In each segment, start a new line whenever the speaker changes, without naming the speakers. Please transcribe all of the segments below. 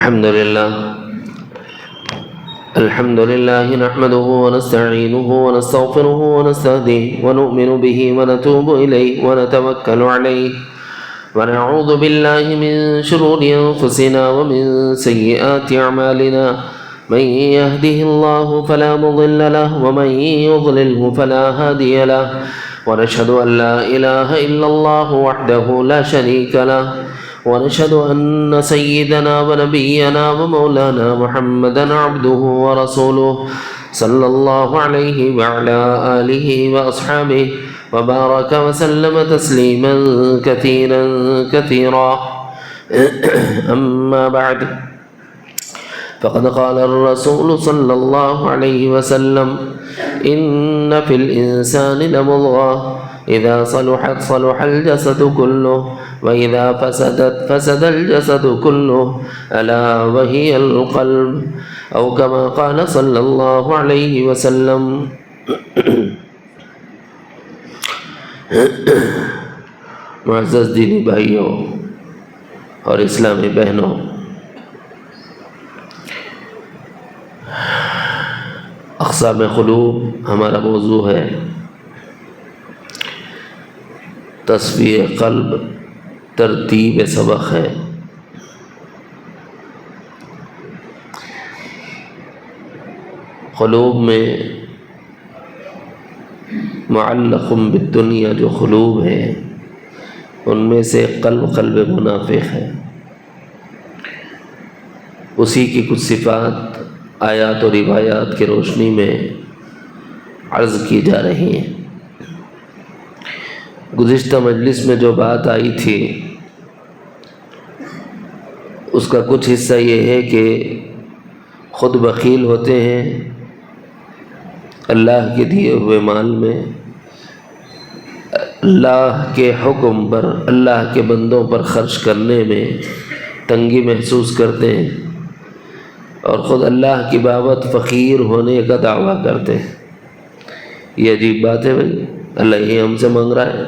الحمد لله نحمده ونستعينه ونستغفره ونستهديه ونؤمن به ونتوب إليه ونتوكل عليه ونعوذ بالله من شرور أنفسنا ومن سيئات أعمالنا من يهده الله فلا مضل له ومن يضلله فلا هادي له ونشهد أن لا إله إلا الله وحده لا شريك له ونشهد أن سيدنا ونبينا ومولانا محمدا عبده ورسوله صلى الله عليه وعلى آله وأصحابه وبارك وسلم تسليما كثيرا كثيرا أما بعد فقد قال الرسول صلى الله عليه وسلم إن في الإنسان لمضغة إذا صلحت صلح الجسد كله وإذا فسدت فسد الجسد كله ألا وهي القلب أو كما قال صلى الله عليه وسلم. معزز دینی بھائیوں اور اسلامی بہنوں، اقسام قلوب ہمارا موضوع ہے. تصفیہ قلب ترتیب سبق ہے. قلوب میں معلق بالدنیا جو قلوب ہیں ان میں سے قلب منافق ہے. اسی کی کچھ صفات آیات و روایات کی روشنی میں عرض کی جا رہی ہیں. گزشتہ مجلس میں جو بات آئی تھی اس کا کچھ حصہ یہ ہے کہ خود بخیل ہوتے ہیں، اللہ کے دیے ہوئے مال میں اللہ کے حکم پر اللہ کے بندوں پر خرچ کرنے میں تنگی محسوس کرتے ہیں اور خود اللہ کی بابت فقیر ہونے کا دعویٰ کرتے ہیں. یہ عجیب بات ہے بھائی، اللہ ہی ہم سے مانگ رہا ہے.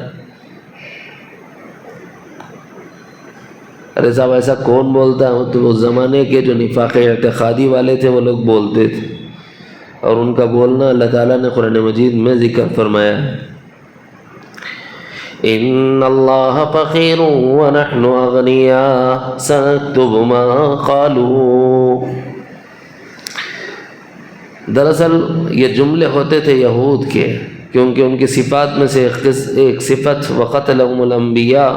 ارے صاحب ایسا کون بولتا ہے؟ تو اس زمانے کے جو نفاق اعتقادی والے تھے وہ لوگ بولتے تھے، اور ان کا بولنا اللہ تعالیٰ نے قرآن مجید میں ذکر فرمایا ہے. ان اللہ فقیر ونحن اغنیاء سنکتب ما قالوا. دراصل یہ جملے ہوتے تھے یہود کے، کیونکہ ان کی صفات میں سے ایک صفت وقتلهم الانبیاء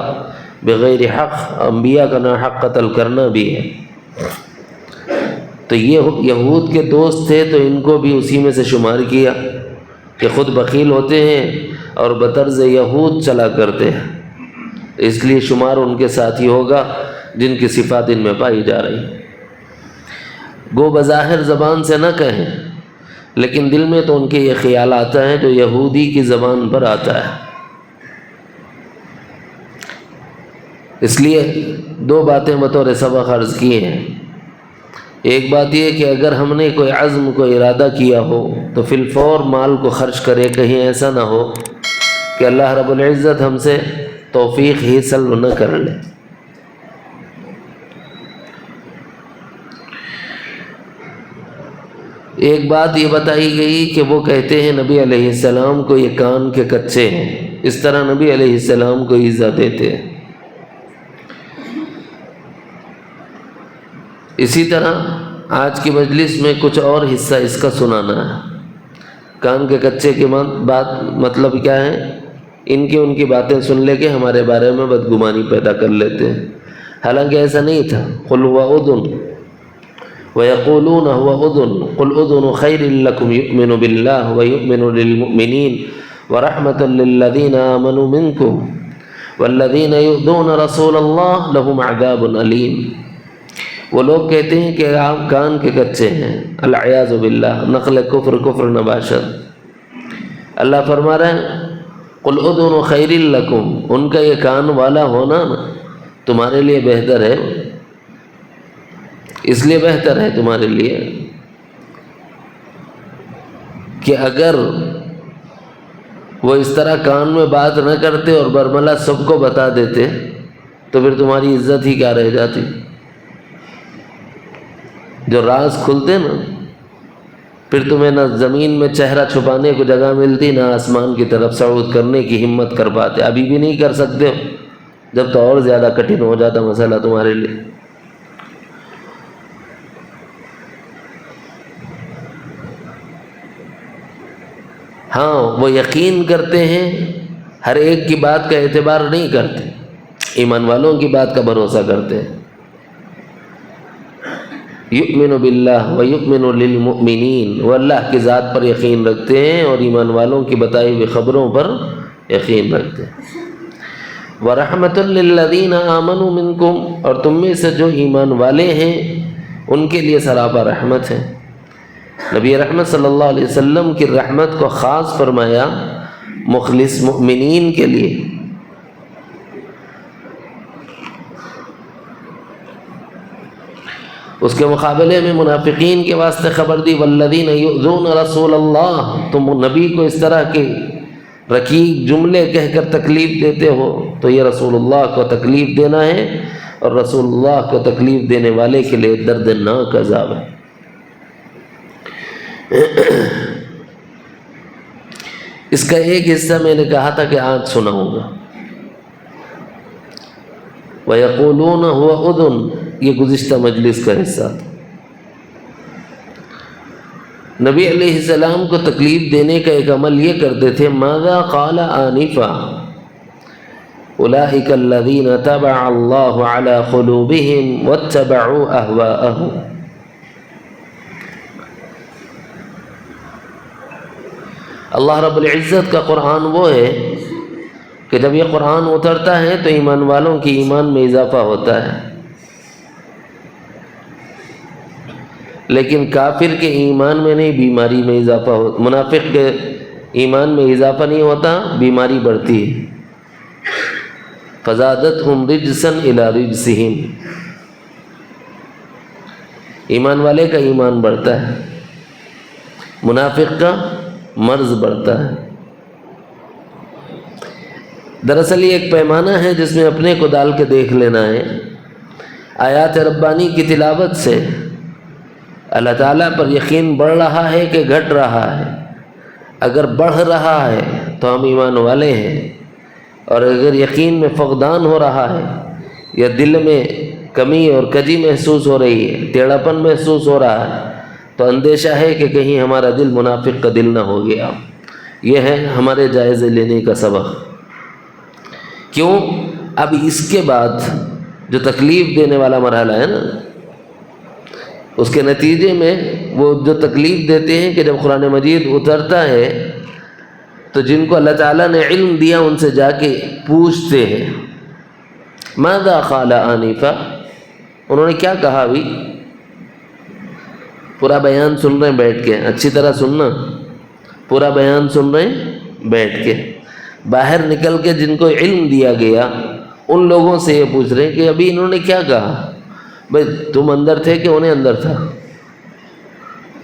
بغیر حق، انبیاء کا ناحق قتل کرنا بھی ہے. تو یہ یہود کے دوست تھے تو ان کو بھی اسی میں سے شمار کیا کہ خود بخیل ہوتے ہیں اور بطرز یہود چلا کرتے ہیں، اس لیے شمار ان کے ساتھ ہی ہوگا جن کی صفات ان میں پائی جا رہی. گو بظاہر زبان سے نہ کہیں لیکن دل میں تو ان کے یہ خیال آتا ہے جو یہودی کی زبان پر آتا ہے. اس لیے دو باتیں بطور سبق عرض کیے ہیں. ایک بات یہ کہ اگر ہم نے کوئی عزم کو ارادہ کیا ہو تو فی الفور مال کو خرچ کرے، کہیں ایسا نہ ہو کہ اللہ رب العزت ہم سے توفیق ہی سلب نہ کر لے. ایک بات یہ بتائی گئی کہ وہ کہتے ہیں نبی علیہ السلام کو یہ کان کے کچے ہیں، اس طرح نبی علیہ السلام کو ایذا دیتے ہیں. اسی طرح آج کی مجلس میں کچھ اور حصہ اس کا سنانا ہے. کان کے کچے کی بات مطلب کیا ہے؟ ان کی باتیں سن لے کے ہمارے بارے میں بدگمانی پیدا کر لیتے ہیں، حالانکہ ایسا نہیں تھا. قل هو اذن ويقولون هو اذن قل اذن خير لكم يؤمن بالله ويؤمن للمؤمنين ورحمة للذين آمنوا منكم والذين يؤذون رسول الله لهم عذاب أليم. وہ لوگ کہتے ہیں کہ آپ کان کے کچے ہیں، العیاذ باللہ، نقل کفر نباشت. اللہ فرما رہے ہیں قل اذن خیر لکم، ان کا یہ کان والا ہونا نا تمہارے لیے بہتر ہے، اس لیے بہتر ہے تمہارے لیے کہ اگر وہ اس طرح کان میں بات نہ کرتے اور برملا سب کو بتا دیتے تو پھر تمہاری عزت ہی کیا رہ جاتی. جو راز کھلتے نا، پھر تمہیں نہ زمین میں چہرہ چھپانے کو جگہ ملتی، نہ آسمان کی طرف صعود کرنے کی ہمت کر پاتے. ابھی بھی نہیں کر سکتے ہو، جب تو اور زیادہ کٹھن ہو جاتا مسئلہ تمہارے لیے. ہاں وہ یقین کرتے ہیں، ہر ایک کی بات کا اعتبار نہیں کرتے، ایمان والوں کی بات کا بھروسہ کرتے ہیں. یؤمن باللہ و یؤمن للمؤمنین، وہ اللہ کی ذات پر یقین رکھتے ہیں اور ایمان والوں کی بتائی ہوئی خبروں پر یقین رکھتے ہیں. وَرَحْمَةٌ لِّلَّذِينَ آمَنُوا مِنكُمْ، اور تم میں سے جو ایمان والے ہیں ان کے لیے سراپا رحمت ہے. نبی رحمت صلی اللہ علیہ وسلم کی رحمت کو خاص فرمایا مخلص مؤمنین کے لیے. اس کے مقابلے میں منافقین کے واسطے خبر دی، والذین یؤذون رسول اللہ، تم نبی کو اس طرح کے رقیق جملے کہہ کر تکلیف دیتے ہو تو یہ رسول اللہ کو تکلیف دینا ہے، اور رسول اللہ کو تکلیف دینے والے کے لیے دردناک عذاب ہے. اس کا ایک حصہ میں نے کہا تھا کہ آج سناؤں گا. وَيَقُولُونَ هُوَ أُذُنٌ، یہ گزشتہ مجلس کا حصہ تھا. نبی علیہ السلام کو تکلیف دینے کا ایک عمل یہ کرتے تھے، ماذا قال آنفا اولئک الذین طبع اللہ علی قلوبہم واتبعوا اہواءہم. اللہ رب العزت کا قرآن وہ ہے کہ جب یہ قرآن اترتا ہے تو ایمان والوں کی ایمان میں اضافہ ہوتا ہے، لیکن کافر کے ایمان میں نہیں، بیماری میں اضافہ ہوتا. منافق کے ایمان میں اضافہ نہیں ہوتا، بیماری بڑھتی ہے. فزادتہم رجسا الی رجسہم، ایمان والے کا ایمان بڑھتا ہے، منافق کا مرض بڑھتا ہے. دراصل یہ ایک پیمانہ ہے جس میں اپنے کو ڈال کے دیکھ لینا ہے. آیات ربانی کی تلاوت سے اللہ تعالیٰ پر یقین بڑھ رہا ہے کہ گھٹ رہا ہے. اگر بڑھ رہا ہے تو ہم ایمان والے ہیں، اور اگر یقین میں فقدان ہو رہا ہے یا دل میں کمی اور کجی محسوس ہو رہی ہے، ٹیڑھا پن محسوس ہو رہا ہے، تو اندیشہ ہے کہ کہیں ہمارا دل منافق کا دل نہ ہو گیا. یہ ہے ہمارے جائزے لینے کا سبق. کیوں؟ اب اس کے بعد جو تکلیف دینے والا مرحلہ ہے نا، اس کے نتیجے میں وہ جو تکلیف دیتے ہیں کہ جب قرآن مجید اترتا ہے تو جن کو اللہ تعالیٰ نے علم دیا ان سے جا کے پوچھتے ہیں، ماذا قال آنفا، انہوں نے کیا کہا. ابھی پورا بیان سن رہے ہیں بیٹھ کے، اچھی طرح سننا، پورا بیان سن رہے ہیں بیٹھ کے. باہر نکل کے جن کو علم دیا گیا ان لوگوں سے یہ پوچھ رہے ہیں کہ ابھی انہوں نے کیا کہا. بھائی تم اندر تھے کہ انہیں اندر تھا؟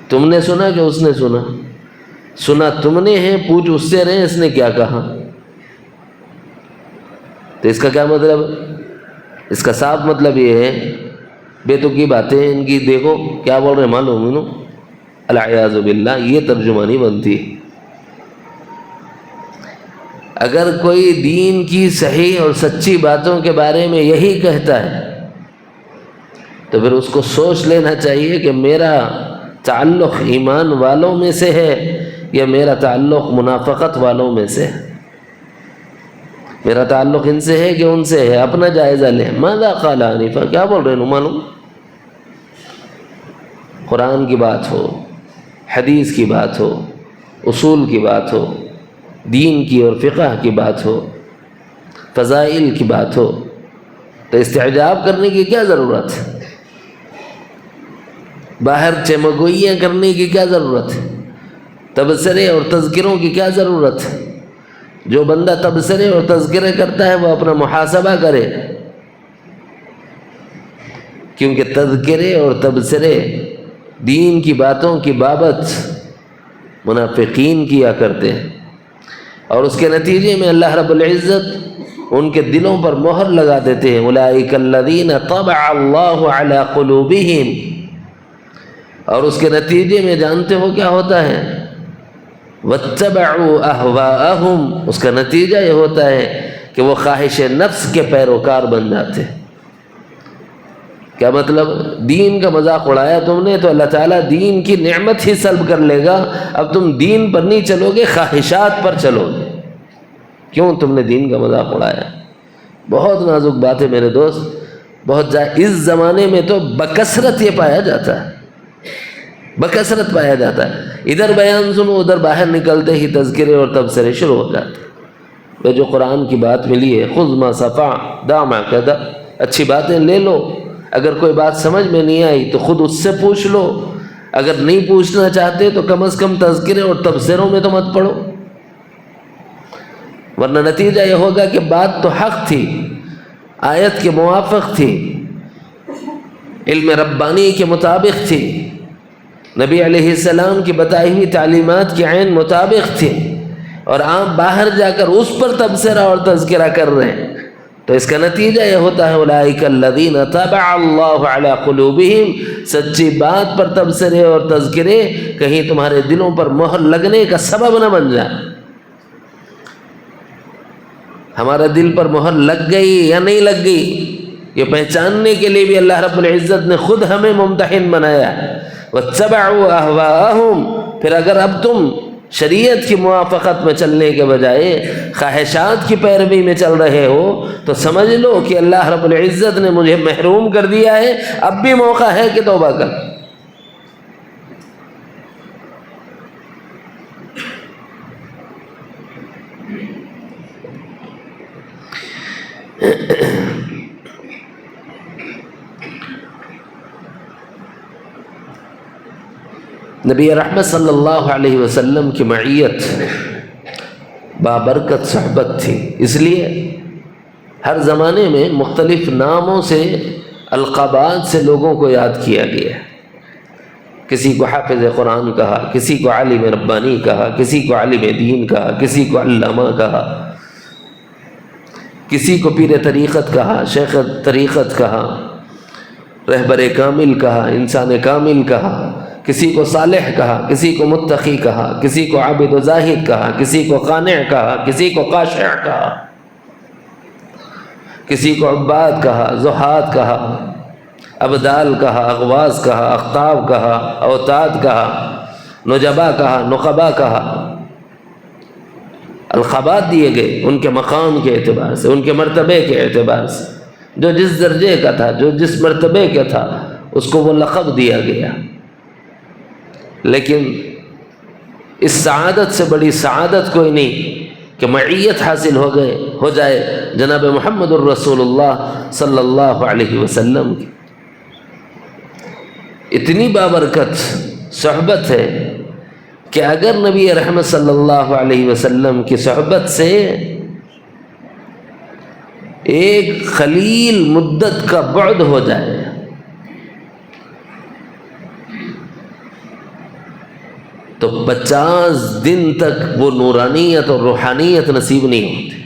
تم نے سنا کہ اس نے سنا؟ سنا تم نے ہے، پوچھ اس سے رہے اس نے کیا کہا. تو اس کا کیا مطلب؟ اس کا صاف مطلب یہ ہے بے تکی باتیں ان کی، دیکھو کیا بول رہے ہیں معلوم انہوں، العیاذ باللہ. یہ ترجمہ نہیں بنتی. اگر کوئی دین کی صحیح اور سچی باتوں کے بارے میں یہی کہتا ہے تو پھر اس کو سوچ لینا چاہیے کہ میرا تعلق ایمان والوں میں سے ہے یا میرا تعلق منافقت والوں میں سے ہے. میرا تعلق ان سے ہے کہ ان سے ہے. اپنا جائزہ لیں. ماذا قال آنفا، کیا بول رہے ہیں معلوم؟ قرآن کی بات ہو، حدیث کی بات ہو، اصول کی بات ہو، دین کی اور فقہ کی بات ہو، فضائل کی بات ہو، تو استعجاب کرنے کی کیا ضرورت ہے؟ باہر چمگوئیاں کرنے کی کیا ضرورت ہے؟ تبصرے اور تذکروں کی کیا ضرورت ہے؟ جو بندہ تبصرے اور تذکرے کرتا ہے وہ اپنا محاسبہ کرے، کیونکہ تذکرے اور تبصرے دین کی باتوں کی بابت منافقین کیا کرتے ہیں، اور اس کے نتیجے میں اللہ رب العزت ان کے دلوں پر مہر لگا دیتے ہیں. اولئک الذین طبع اللہ علی قلوبہم، اور اس کے نتیجے میں جانتے ہو کیا ہوتا ہے؟ وَاتَّبَعُوا أَهْوَاءَهُمْ، اس کا نتیجہ یہ ہوتا ہے کہ وہ خواہش نفس کے پیروکار بن جاتے ہیں۔ کیا مطلب؟ دین کا مذاق اڑایا تم نے تو اللہ تعالیٰ دین کی نعمت ہی سلب کر لے گا۔ اب تم دین پر نہیں چلو گے، خواہشات پر چلو گے۔ کیوں؟ تم نے دین کا مذاق اڑایا۔ بہت نازک بات ہے میرے دوست، بہت اس زمانے میں تو بکثرت یہ پایا جاتا ہے، بکثرت پایا جاتا ہے۔ ادھر بیان سنو، ادھر باہر نکلتے ہی تذکرے اور تبصرے شروع ہو جاتے ہیں۔ وہ جو قرآن کی بات ملی ہے، خذ ما صفا دع ما کدا، اچھی باتیں لے لو، اگر کوئی بات سمجھ میں نہیں آئی تو خود اس سے پوچھ لو، اگر نہیں پوچھنا چاہتے تو کم از کم تذکرے اور تبصروں میں تو مت پڑھو، ورنہ نتیجہ یہ ہوگا کہ بات تو حق تھی، آیت کے موافق تھی، علم ربانی کے مطابق تھی، نبی علیہ السلام کی بتائی ہوئی تعلیمات کی عین مطابق تھی، اور آپ باہر جا کر اس پر تبصرہ اور تذکرہ کر رہے ہیں، تو اس کا نتیجہ یہ ہوتا ہے اولئک الذین طبع اللہ علی قلوبہم، سچی بات پر تبصرے اور تذکرے کہیں تمہارے دلوں پر مہر لگنے کا سبب نہ بن جائے۔ ہمارا دل پر مہر لگ گئی یا نہیں لگ گئی، یہ پہچاننے کے لیے بھی اللہ رب العزت نے خود ہمیں ممتحن بنایا۔ وَاتَّبَعُوا أَهْوَاءَهُمْ، پھر اگر اب تم شریعت کی موافقت میں چلنے کے بجائے خواہشات کی پیروی میں چل رہے ہو تو سمجھ لو کہ اللہ رب العزت نے مجھے محروم کر دیا ہے، اب بھی موقع ہے کہ توبہ کر۔ نبی رحمت صلی اللہ علیہ وسلم کی معیت بابرکت صحبت تھی، اس لیے ہر زمانے میں مختلف ناموں سے، القابات سے لوگوں کو یاد کیا گیا ہے۔ کسی کو حافظ قرآن کہا، کسی کو عالم ربانی کہا، کسی کو عالم دین کہا، کسی کو علامہ کہا، کسی کو پیر طریقت کہا، شیخ طریقت کہا، رہبر کامل کہا، انسان کامل کہا، کسی کو صالح کہا، کسی کو متقی کہا، کسی کو عابد و زاہد کہا، کسی کو قانع کہا، کسی کو خاشع کہا، کسی کو عباد کہا، زہاد کہا، ابدال کہا، اغواز کہا، اقطاب کہا، اوتاد کہا، نجبا کہا، نقبا کہا۔ القابات دیے گئے ان کے مقام کے اعتبار سے، ان کے مرتبے کے اعتبار سے، جو جس درجے کا تھا، جو جس مرتبے کا تھا، اس کو وہ لقب دیا گیا۔ لیکن اس سعادت سے بڑی سعادت کوئی نہیں کہ معیت حاصل ہو جائے جناب محمد الرسول اللہ صلی اللہ علیہ وسلم کی۔ اتنی بابرکت صحبت ہے کہ اگر نبی رحمت صلی اللہ علیہ وسلم کی صحبت سے ایک خلیل مدت کا بعد ہو جائے تو 50 دن تک وہ نورانیت اور روحانیت نصیب نہیں ہوتی۔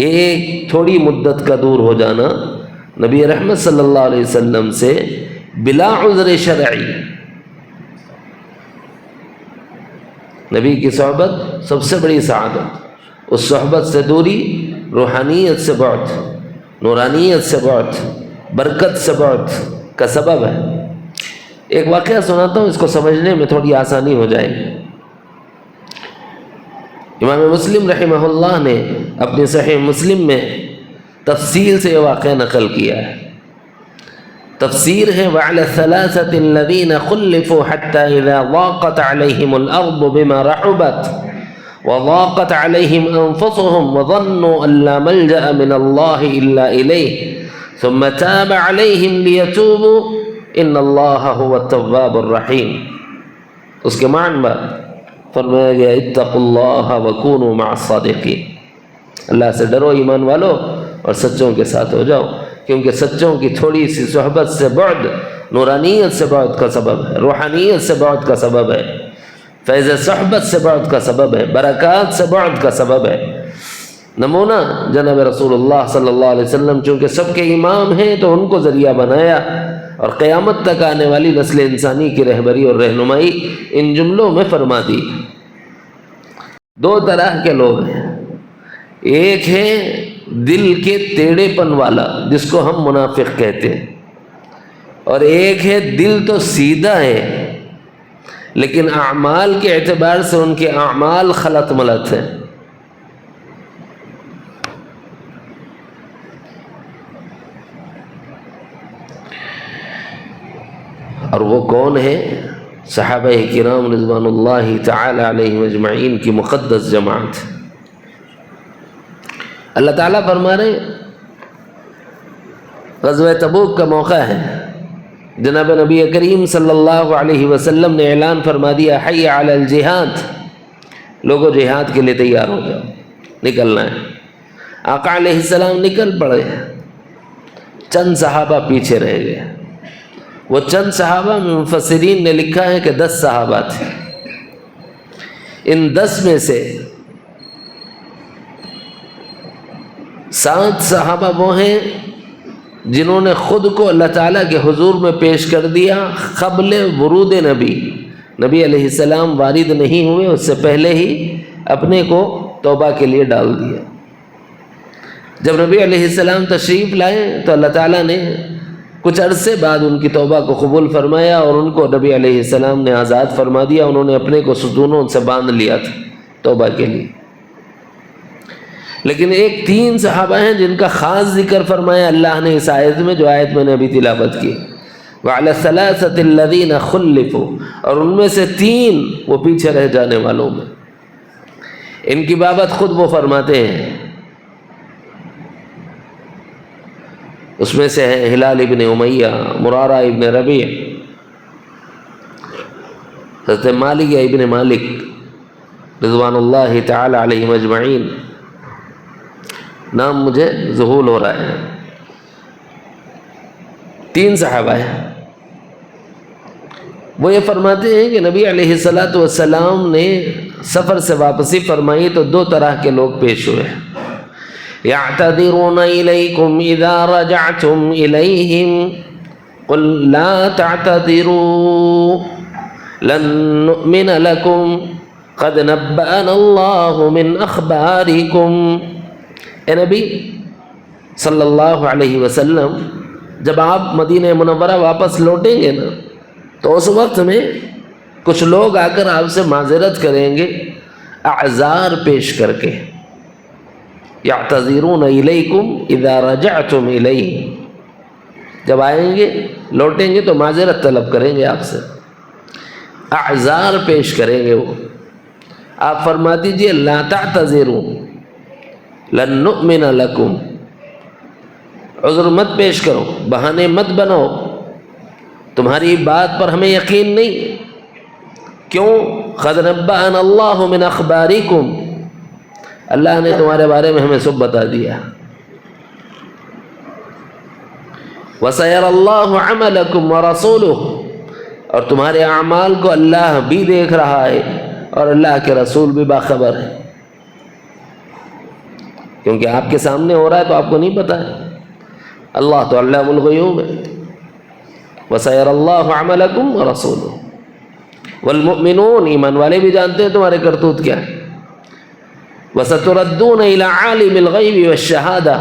ایک تھوڑی مدت کا دور ہو جانا نبی رحمت صلی اللہ علیہ وسلم سے بلا عذر شرعی، نبی کی صحبت سب سے بڑی سعادت، اس صحبت سے دوری روحانیت سے بعد، نورانیت سے بعد، برکت سے بعد کا سبب ہے۔ ایک واقعہ سناتا ہوں، اس کو سمجھنے میں تھوڑی آسانی ہو جائے گی۔ امام مسلم رحمہ اللہ نے اپنی صحیح مسلم میں تفصیل سے یہ واقعہ نقل کیا ہے۔ تفسیر ہے وَعَلَى الثَّلَاثَةِ الَّذِينَ خُلِّفُوا حَتَّى إِذَا ضَاقَتْ عَلَيْهِمُ الْأَرْضُ بِمَا رَحُبَتْ وَضَاقَتْ عَلَيْهِمْ أَنفُسُهُمْ وَظَنُّوا أَن لَّا مَلْجَأَ مِنَ اللَّهِ إِلَّا إِلَيْهِ ثُمَّ تَابَ عَلَيْهِمْ لِيَتُوبُوا ان اللہ هو التواب الرحیم۔ اس کے معنی میں فرمایا گیا اتقوا اللہ وکونوا مع الصادقین، اللہ سے ڈرو ایمان والو اور سچوں کے ساتھ ہو جاؤ، کیونکہ سچوں کی تھوڑی سی صحبت سے بعد نورانیت سے بعد کا سبب ہے، روحانیت سے بعد کا سبب ہے، فیض صحبت سے بعد کا سبب ہے، برکات سے بعد کا سبب ہے۔ نمونہ جناب رسول اللہ صلی اللہ علیہ وسلم چونکہ سب کے امام ہیں تو ان کو ذریعہ بنایا، اور قیامت تک آنے والی نسل انسانی کی رہبری اور رہنمائی ان جملوں میں فرما دی۔ دو طرح کے لوگ ہیں، ایک ہے دل کے ٹیڑھے پن والا جس کو ہم منافق کہتے ہیں، اور ایک ہے دل تو سیدھا ہے لیکن اعمال کے اعتبار سے ان کے اعمال خلط ملط ہیں۔ اور وہ کون ہے؟ صحابہ کرام رضوان اللہ تعالی علیہم اجمعین کی مقدس جماعت۔ اللہ تعالیٰ فرما رہے ہیں، غزوہ تبوک کا موقع ہے، جناب نبی کریم صلی اللہ علیہ وسلم نے اعلان فرما دیا، حی علی الجہاد، لوگوں جہاد کے لیے تیار ہو جاؤ، نکلنا ہے۔ آقا علیہ السلام نکل پڑے، چند صحابہ پیچھے رہ گئے۔ وہ چند صحابہ میں مفسرین نے لکھا ہے کہ 10 صحابہ تھے۔ ان 10 میں سے 7 صحابہ وہ ہیں جنہوں نے خود کو اللہ تعالیٰ کے حضور میں پیش کر دیا قبل ورود نبی علیہ السلام وارد نہیں ہوئے، اس سے پہلے ہی اپنے کو توبہ کے لیے ڈال دیا۔ جب نبی علیہ السلام تشریف لائے تو اللہ تعالیٰ نے کچھ عرصے بعد ان کی توبہ کو قبول فرمایا اور ان کو نبی علیہ السلام نے آزاد فرما دیا۔ انہوں نے اپنے کو ستونوں سے باندھ لیا تھا توبہ کے لیے۔ لیکن ایک 3 صحابہ ہیں جن کا خاص ذکر فرمایا اللہ نے اس آیت میں، جو آیت میں نے ابھی تلاوت کی، وَعَلَى الثَّلَاثَةِ الَّذِينَ خُلِّفُوا، اور ان میں سے 3 وہ پیچھے رہ جانے والوں میں۔ ان کی بابت خود وہ فرماتے ہیں، اس میں سے ہیں ہلال ابن امیہ، مرارہ ابن ربیع، حضرت مالک ابن مالک رضوان اللہ تعالی علیہم اجمعین، نام مجھے ذہول ہو رہا ہے۔ 3 صحابہ ہیں، وہ یہ فرماتے ہیں کہ نبی علیہ السلام نے سفر سے واپسی فرمائی تو 2 طرح کے لوگ پیش ہوئے۔ يعتذرون إليكم إذا رجعتم إليهم قل لا تعتذروا لن نؤمن لكم قد نبأنا الله من أخباركم۔ اے نبی صلی اللہ علیہ وسلم، جب آپ مدینہ منورہ واپس لوٹیں گے نا تو اس وقت میں کچھ لوگ آ کر آپ سے معذرت کریں گے اعذار پیش کر کے۔ یعتذرون الیکم اذا رجعتم الیہ، جب آئیں گے لوٹیں گے تو معذرت طلب کریں گے آپ سے، اعذار پیش کریں گے۔ وہ آپ فرما دیجئے لا تعتذروا لن نؤمن لکم، عذر مت پیش کرو، بہانے مت بناؤ، تمہاری بات پر ہمیں یقین نہیں۔ کیوں؟ قد نبأنا اللہ من اخبارکم، اللہ نے تمہارے بارے میں ہمیں سب بتا دیا۔ وَسَيَرَى اللَّهُ عَمَلَكُمْ وَرَسُولُهُ، اور تمہارے اعمال کو اللہ بھی دیکھ رہا ہے اور اللہ کے رسول بھی باخبر ہے، کیونکہ آپ کے سامنے ہو رہا ہے تو آپ کو نہیں پتا ہے۔ اللہ تو علام الغیوب ہے۔ وَسَيَرَى اللَّهُ عَمَلَكُمْ وَرَسُولُهُ، والمؤمنون، ایمان والے بھی جانتے ہیں تمہارے کرتوت کیا ہے۔ وَسَتُرَدُّونَ إِلَىٰ عَالِمِ الْغَيْبِ وَالشَّهَادَةِ،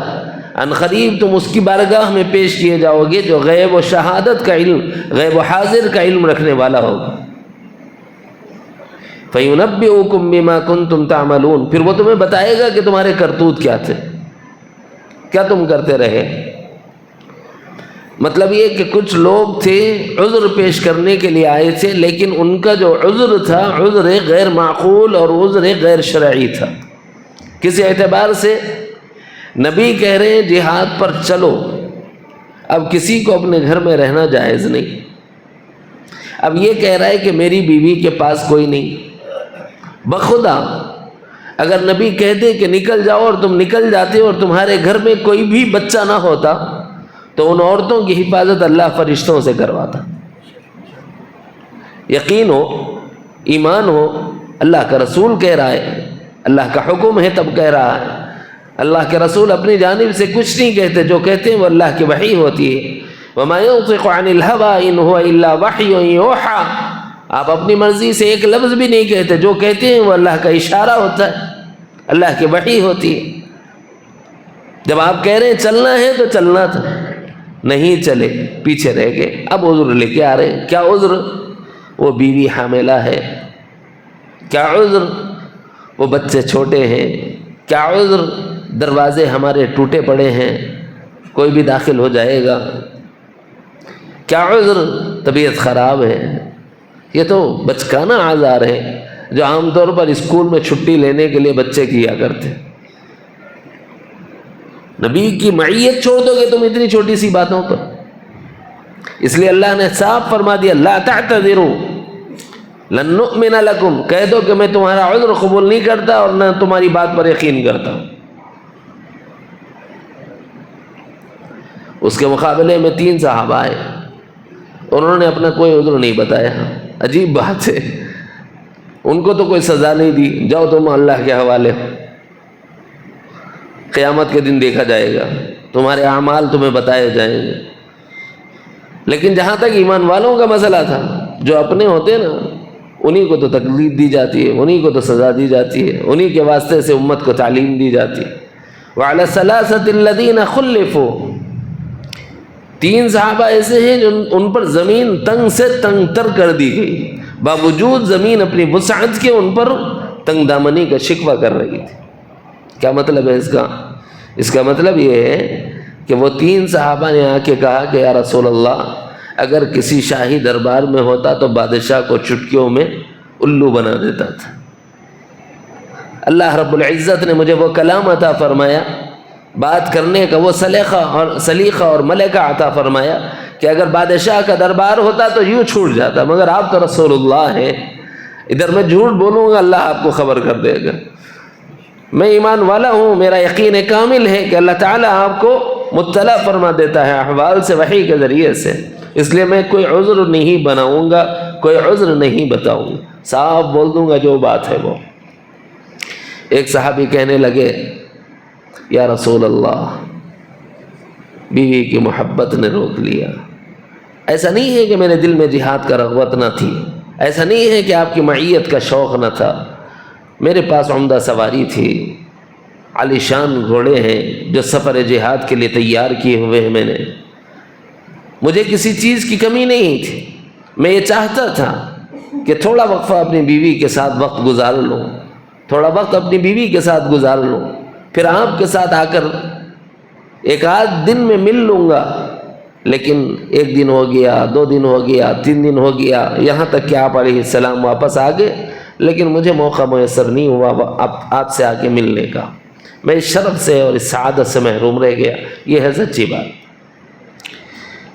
ان قریب تم اس کی بارگاہ میں پیش کیے جاؤ گے جو غیب و شہادت کا علم، غیب و حاضر کا علم رکھنے والا ہوگا۔ فَيُنَبِّئُكُم بِمَا كُنتُمْ تَعْمَلُونَ، پھر وہ تمہیں بتائے گا کہ تمہارے کرتوت کیا تھے، کیا تم کرتے رہے۔ مطلب یہ کہ کچھ لوگ تھے عذر پیش کرنے کے لیے آئے تھے، لیکن ان کا جو عذر تھا عذر غیر معقول اور عذر غیر شرعی تھا۔ کسی اعتبار سے نبی کہہ رہے ہیں جہاد پر چلو، اب کسی کو اپنے گھر میں رہنا جائز نہیں۔ اب یہ کہہ رہا ہے کہ میری بیوی کے پاس کوئی نہیں، بخدا اگر نبی کہتے کہ نکل جاؤ اور تم نکل جاتے اور تمہارے گھر میں کوئی بھی بچہ نہ ہوتا تو ان عورتوں کی حفاظت اللہ فرشتوں سے کرواتا۔ یقین ہو، ایمان ہو، اللہ کا رسول کہہ رہا ہے، اللہ کا حکم ہے تب کہہ رہا ہے۔ اللہ کے رسول اپنی جانب سے کچھ نہیں کہتے، جو کہتے ہیں وہ اللہ کی وحی ہوتی ہے۔ وَمَا يَنطِقُ عَنِ الْهَوَىٰ إِنْ هُوَ إِلَّا وَحْيٌ يُوحَىٰ، آپ اپنی مرضی سے ایک لفظ بھی نہیں کہتے، جو کہتے ہیں وہ اللہ کا اشارہ ہوتا ہے، اللہ کی وحی ہوتی ہے۔ جب آپ کہہ رہے ہیں چلنا ہے تو چلنا تھا، نہیں چلے، پیچھے رہ گئے، اب عذر لے کے آ رہے ہیں۔ کیا عذر؟ وہ بیوی حاملہ ہے۔ کیا عذر؟ وہ بچے چھوٹے ہیں۔ کیا عذر؟ دروازے ہمارے ٹوٹے پڑے ہیں، کوئی بھی داخل ہو جائے گا۔ کیا عذر؟ طبیعت خراب ہے۔ یہ تو بچکانہ اعذار ہے جو عام طور پر اسکول میں چھٹی لینے کے لیے بچے کیا کرتے۔ نبی کی معیت چھوڑ دو گے تم اتنی چھوٹی سی باتوں پر؟ اس لیے اللہ نے صاف فرما دیا لا تعتذروا لن نؤمن لکم، کہہ دو کہ میں تمہارا عذر قبول نہیں کرتا اور نہ تمہاری بات پر یقین کرتا ہوں۔ اس کے مقابلے میں 3 صحابہ آئے، انہوں نے اپنا کوئی عذر نہیں بتایا۔ عجیب بات ہے، ان کو تو کوئی سزا نہیں دی، جاؤ تم اللہ کے حوالے، قیامت کے دن دیکھا جائے گا، تمہارے اعمال تمہیں بتائے جائیں گے۔ لیکن جہاں تک ایمان والوں کا مسئلہ تھا، جو اپنے ہوتے ہیں نا، انہی کو تو تکلیف دی جاتی ہے، انہی کو تو سزا دی جاتی ہے، انہی کے واسطے سے امت کو تعلیم دی جاتی ہے۔ وعلی الثلاثة الذین خلفوا، 3 صحابہ ایسے ہیں جو ان پر زمین تنگ سے تنگ تر کر دی گئی، باوجود زمین اپنی وسعت کے ان پر تنگ دامنی کا شکوہ کر رہی تھی۔ کیا مطلب ہے اس کا؟ اس کا مطلب یہ ہے کہ وہ 3 صحابہ نے آ کے کہا کہ یا رسول اللہ، اگر کسی شاہی دربار میں ہوتا تو بادشاہ کو چٹکیوں میں الو بنا دیتا تھا۔ اللہ رب العزت نے مجھے وہ کلام عطا فرمایا، بات کرنے کا وہ سلیقہ اور ملکہ عطا فرمایا کہ اگر بادشاہ کا دربار ہوتا تو یوں چھوٹ جاتا، مگر آپ تو رسول اللہ ہیں، ادھر میں جھوٹ بولوں گا اللہ آپ کو خبر کر دے گا۔ میں ایمان والا ہوں، میرا یقین کامل ہے کہ اللہ تعالیٰ آپ کو مطلع فرما دیتا ہے احوال سے، وحی کے ذریعے سے، اس لیے میں کوئی عذر نہیں بناؤں گا، کوئی عذر نہیں بتاؤں گا، صاف بول دوں گا جو بات ہے وہ۔ ایک صحابی کہنے لگے یا رسول اللہ، بیوی کی محبت نے روک لیا۔ ایسا نہیں ہے کہ میرے دل میں جہاد کا رغبت نہ تھی، ایسا نہیں ہے کہ آپ کی معیت کا شوق نہ تھا، میرے پاس عمدہ سواری تھی، عالی شان گھوڑے ہیں جو سفر جہاد کے لیے تیار کیے ہوئے ہیں میں نے، مجھے کسی چیز کی کمی نہیں تھی۔ میں یہ چاہتا تھا کہ تھوڑا وقفہ اپنی بیوی کے ساتھ وقت گزار لوں، تھوڑا وقت اپنی بیوی کے ساتھ گزار لوں، پھر آپ کے ساتھ آ کر 1 دن میں مل لوں گا۔ لیکن 1 دن ہو گیا، 2 دن ہو گیا، 3 دن ہو گیا، یہاں تک کہ آپ علیہ السلام واپس آ گئے، لیکن مجھے موقع میسر نہیں ہوا آپ سے آ کے ملنے کا، میں اس شرف سے اور اس سعادت سے محروم رہ گیا۔ یہ ہے سچی بات۔